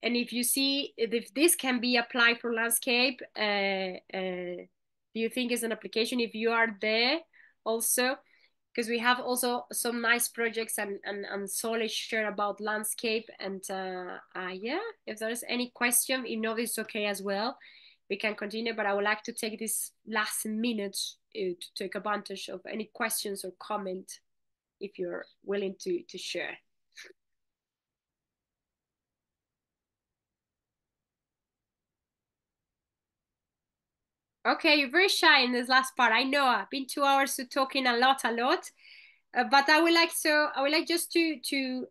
[SPEAKER 1] and if you see if this can be applied for landscape, do you think is an application if you are there also? Because we have also some nice projects and solid share about landscape. And yeah, if there's any question, you know, it's okay as well. We can continue, but I would like to take this last minute to take advantage of any questions or comment if you're willing to share. Okay, you're very shy in this last part. I know I've been 2 hours to talking a lot. But I would like just to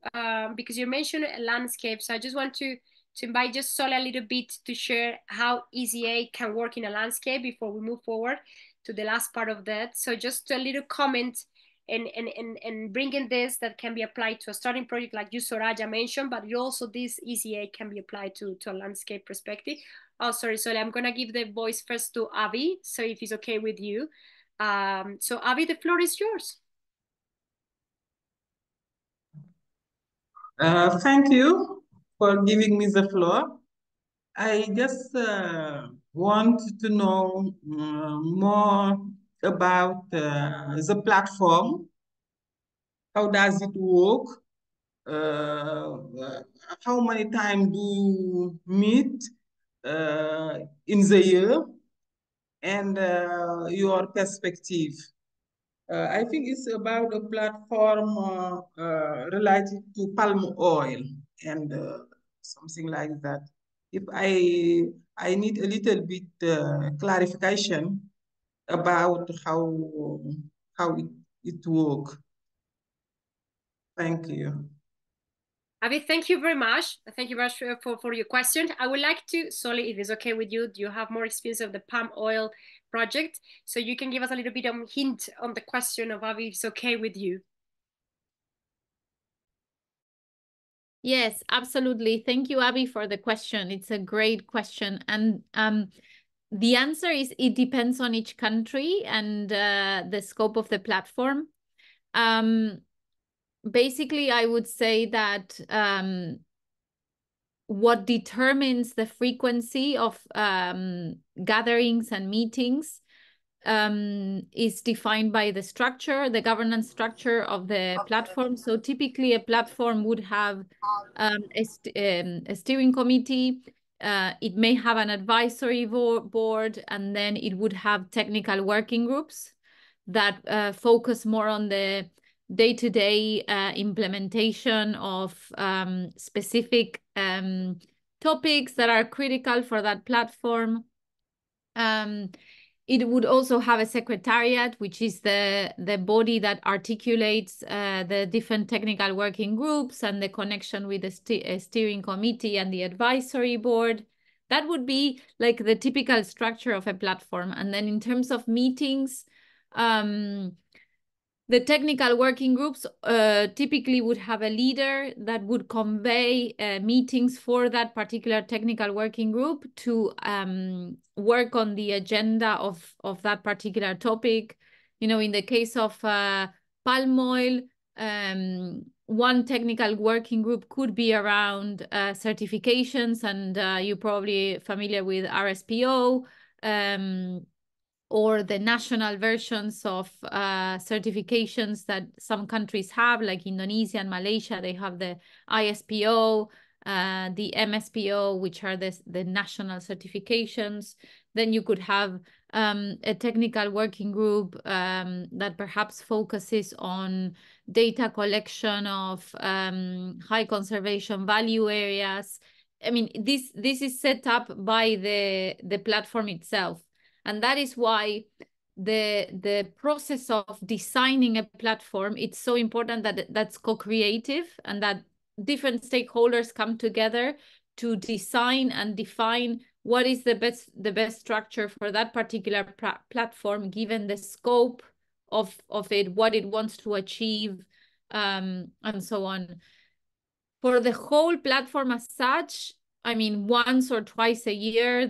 [SPEAKER 1] because you mentioned landscape, so I just want to invite just Sol a little bit to share how EZA can work in a landscape before we move forward to the last part of that. So just a little comment and bringing this that can be applied to a starting project like you, Soraya, mentioned, but also this EZA can be applied to a landscape perspective. Oh, sorry, I'm gonna give the voice first to Avi, so if it's okay with you. So Avi, the floor is yours.
[SPEAKER 9] Thank you for giving me the floor. I just want to know more about the platform. How does it work? How many times do you meet in the year? And your perspective. I think it's about a platform related to palm oil and something like that. If I need a little bit clarification about how it works. Thank you.
[SPEAKER 1] Abby, thank you very much. Thank you very much for your question. I would like to, Soli, if it's okay with you, do you have more experience of the palm oil project? So you can give us a little bit of hint on the question of Abby, if it's okay with you.
[SPEAKER 4] Yes, absolutely. Thank you, Abby, for the question. It's a great question. And the answer is it depends on each country and the scope of the platform. Basically, I would say that what determines the frequency of gatherings and meetings is defined by the structure, the governance structure of the platform. So typically a platform would have a steering committee, it may have an advisory board, and then it would have technical working groups that focus more on the day-to-day implementation of specific topics that are critical for that platform. It would also have a secretariat, which is the body that articulates the different technical working groups and the connection with the steering committee and the advisory board. That would be like the typical structure of a platform. And then in terms of meetings, the technical working groups typically would have a leader that would convey meetings for that particular technical working group to work on the agenda of that particular topic. You know, in the case of palm oil, one technical working group could be around certifications, and you're probably familiar with RSPO, or the national versions of certifications that some countries have, like Indonesia and Malaysia. They have the ISPO, the MSPO, which are the national certifications. Then you could have a technical working group that perhaps focuses on data collection of high conservation value areas. I mean, this is set up by the platform itself. And that is why the process of designing a platform, it's so important that that's co-creative and that different stakeholders come together to design and define what is the best structure for that particular platform, given the scope of it, what it wants to achieve, and so on. For the whole platform as such, I mean, once or twice a year,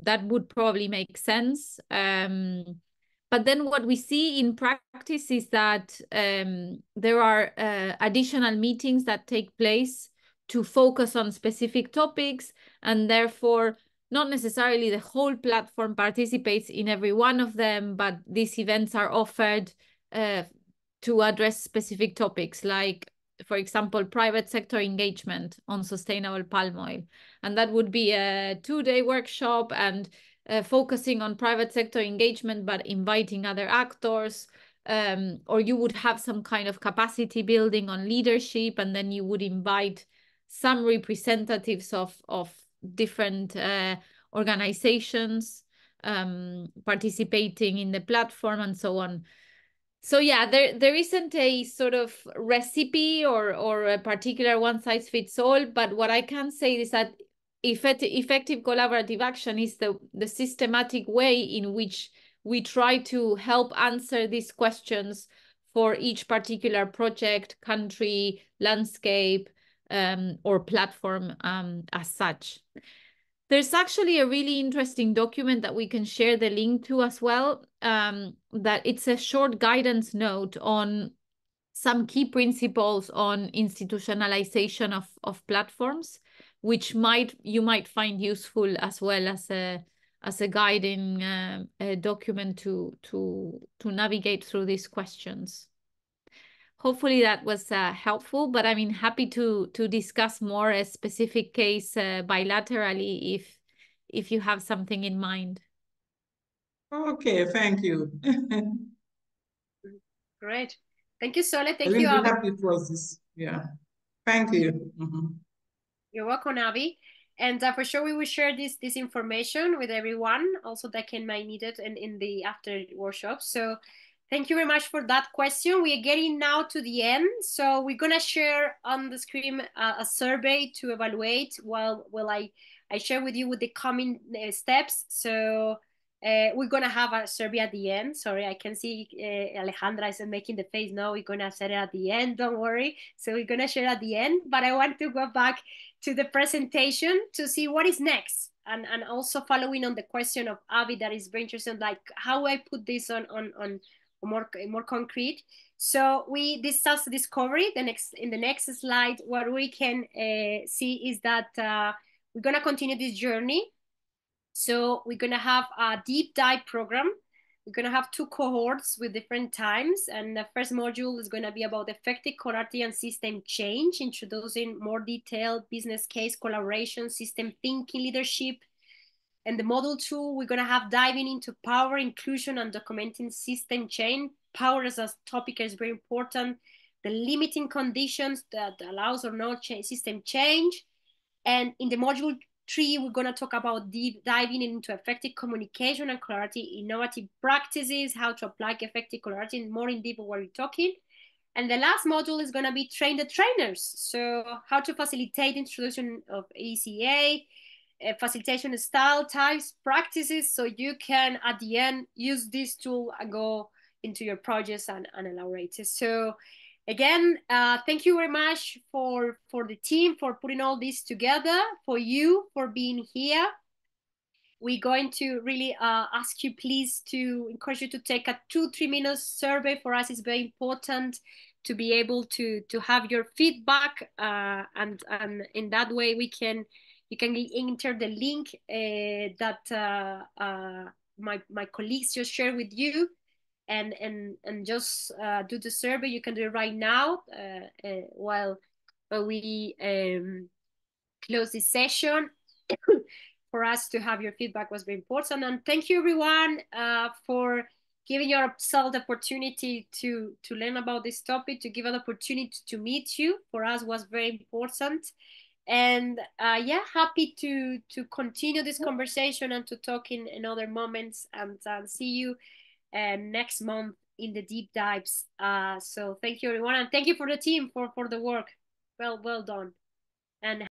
[SPEAKER 4] that would probably make sense. But then what we see in practice is that there are additional meetings that take place to focus on specific topics, and therefore not necessarily the whole platform participates in every one of them, but these events are offered to address specific topics, like, for example, private sector engagement on sustainable palm oil. And that would be a 2-day workshop and focusing on private sector engagement, but inviting other actors. Or you would have some kind of capacity building on leadership, and then you would invite some representatives of different organizations participating in the platform and so on. So yeah, there isn't a sort of recipe or a particular one-size-fits-all, but what I can say is that effective collaborative action is the systematic way in which we try to help answer these questions for each particular project, country, landscape, or platform as such. There's actually a really interesting document that we can share the link to as well, that it's a short guidance note on some key principles on institutionalization of platforms, which you might find useful as well as a guiding document to navigate through these questions. Hopefully that was helpful, but I mean, happy to discuss more a specific case bilaterally if you have something in mind.
[SPEAKER 9] Okay, thank you.
[SPEAKER 1] Great. Thank you, Sole.
[SPEAKER 9] I
[SPEAKER 1] Thank
[SPEAKER 9] will
[SPEAKER 1] you,
[SPEAKER 9] be
[SPEAKER 1] Abby.
[SPEAKER 9] happy for this. Yeah. Thank you.
[SPEAKER 1] You're welcome, Abby. And for sure, we will share this information with everyone, also that might need it in the after workshop. So thank you very much for that question. We are getting now to the end. So we're going to share on the screen a survey to evaluate while I share with you with the coming steps. So we're going to have a survey at the end. Sorry, I can see Alejandra is making the face. No, we're going to share it at the end. Don't worry. So we're going to share at the end. But I want to go back to the presentation to see what is next. And also following on the question of Abby, that is very interesting, like how I put this on more concrete. So this is discovery. In the next slide, what we can see is that we're gonna continue this journey. So we're gonna have a deep dive program. We're gonna have 2 cohorts with different times. And the first module is gonna be about effective clarity and system change, introducing more detailed business case collaboration, system thinking, leadership. And the module 2, we're gonna have diving into power, inclusion, and documenting system change. Power as a topic is very important. The limiting conditions that allows or not system change. And in the module 3, we're going to talk about diving into effective communication and clarity, innovative practices, how to apply effective clarity, and more in deep what we're talking. And the last module is going to be train the trainers. So how to facilitate introduction of ECA, facilitation style, types, practices, so you can, at the end, use this tool and go into your projects and elaborate it. So again, thank you very much for the team for putting all this together, for you for being here. We're going to really ask you, please, to encourage you to take a 2-3 minutes survey. For us, it's very important to be able to have your feedback, and in that way you can enter the link that my colleagues just shared with you. And just do the survey. You can do it right now while we close this session. For us to have your feedback was very important. And thank you, everyone, for giving yourself the opportunity to learn about this topic, to give an opportunity to meet you. For us was very important. And yeah, happy to continue this conversation and to talk in other moments, and see you next month in the deep dives. So thank you, everyone, and thank you for the team for the work. Well done. And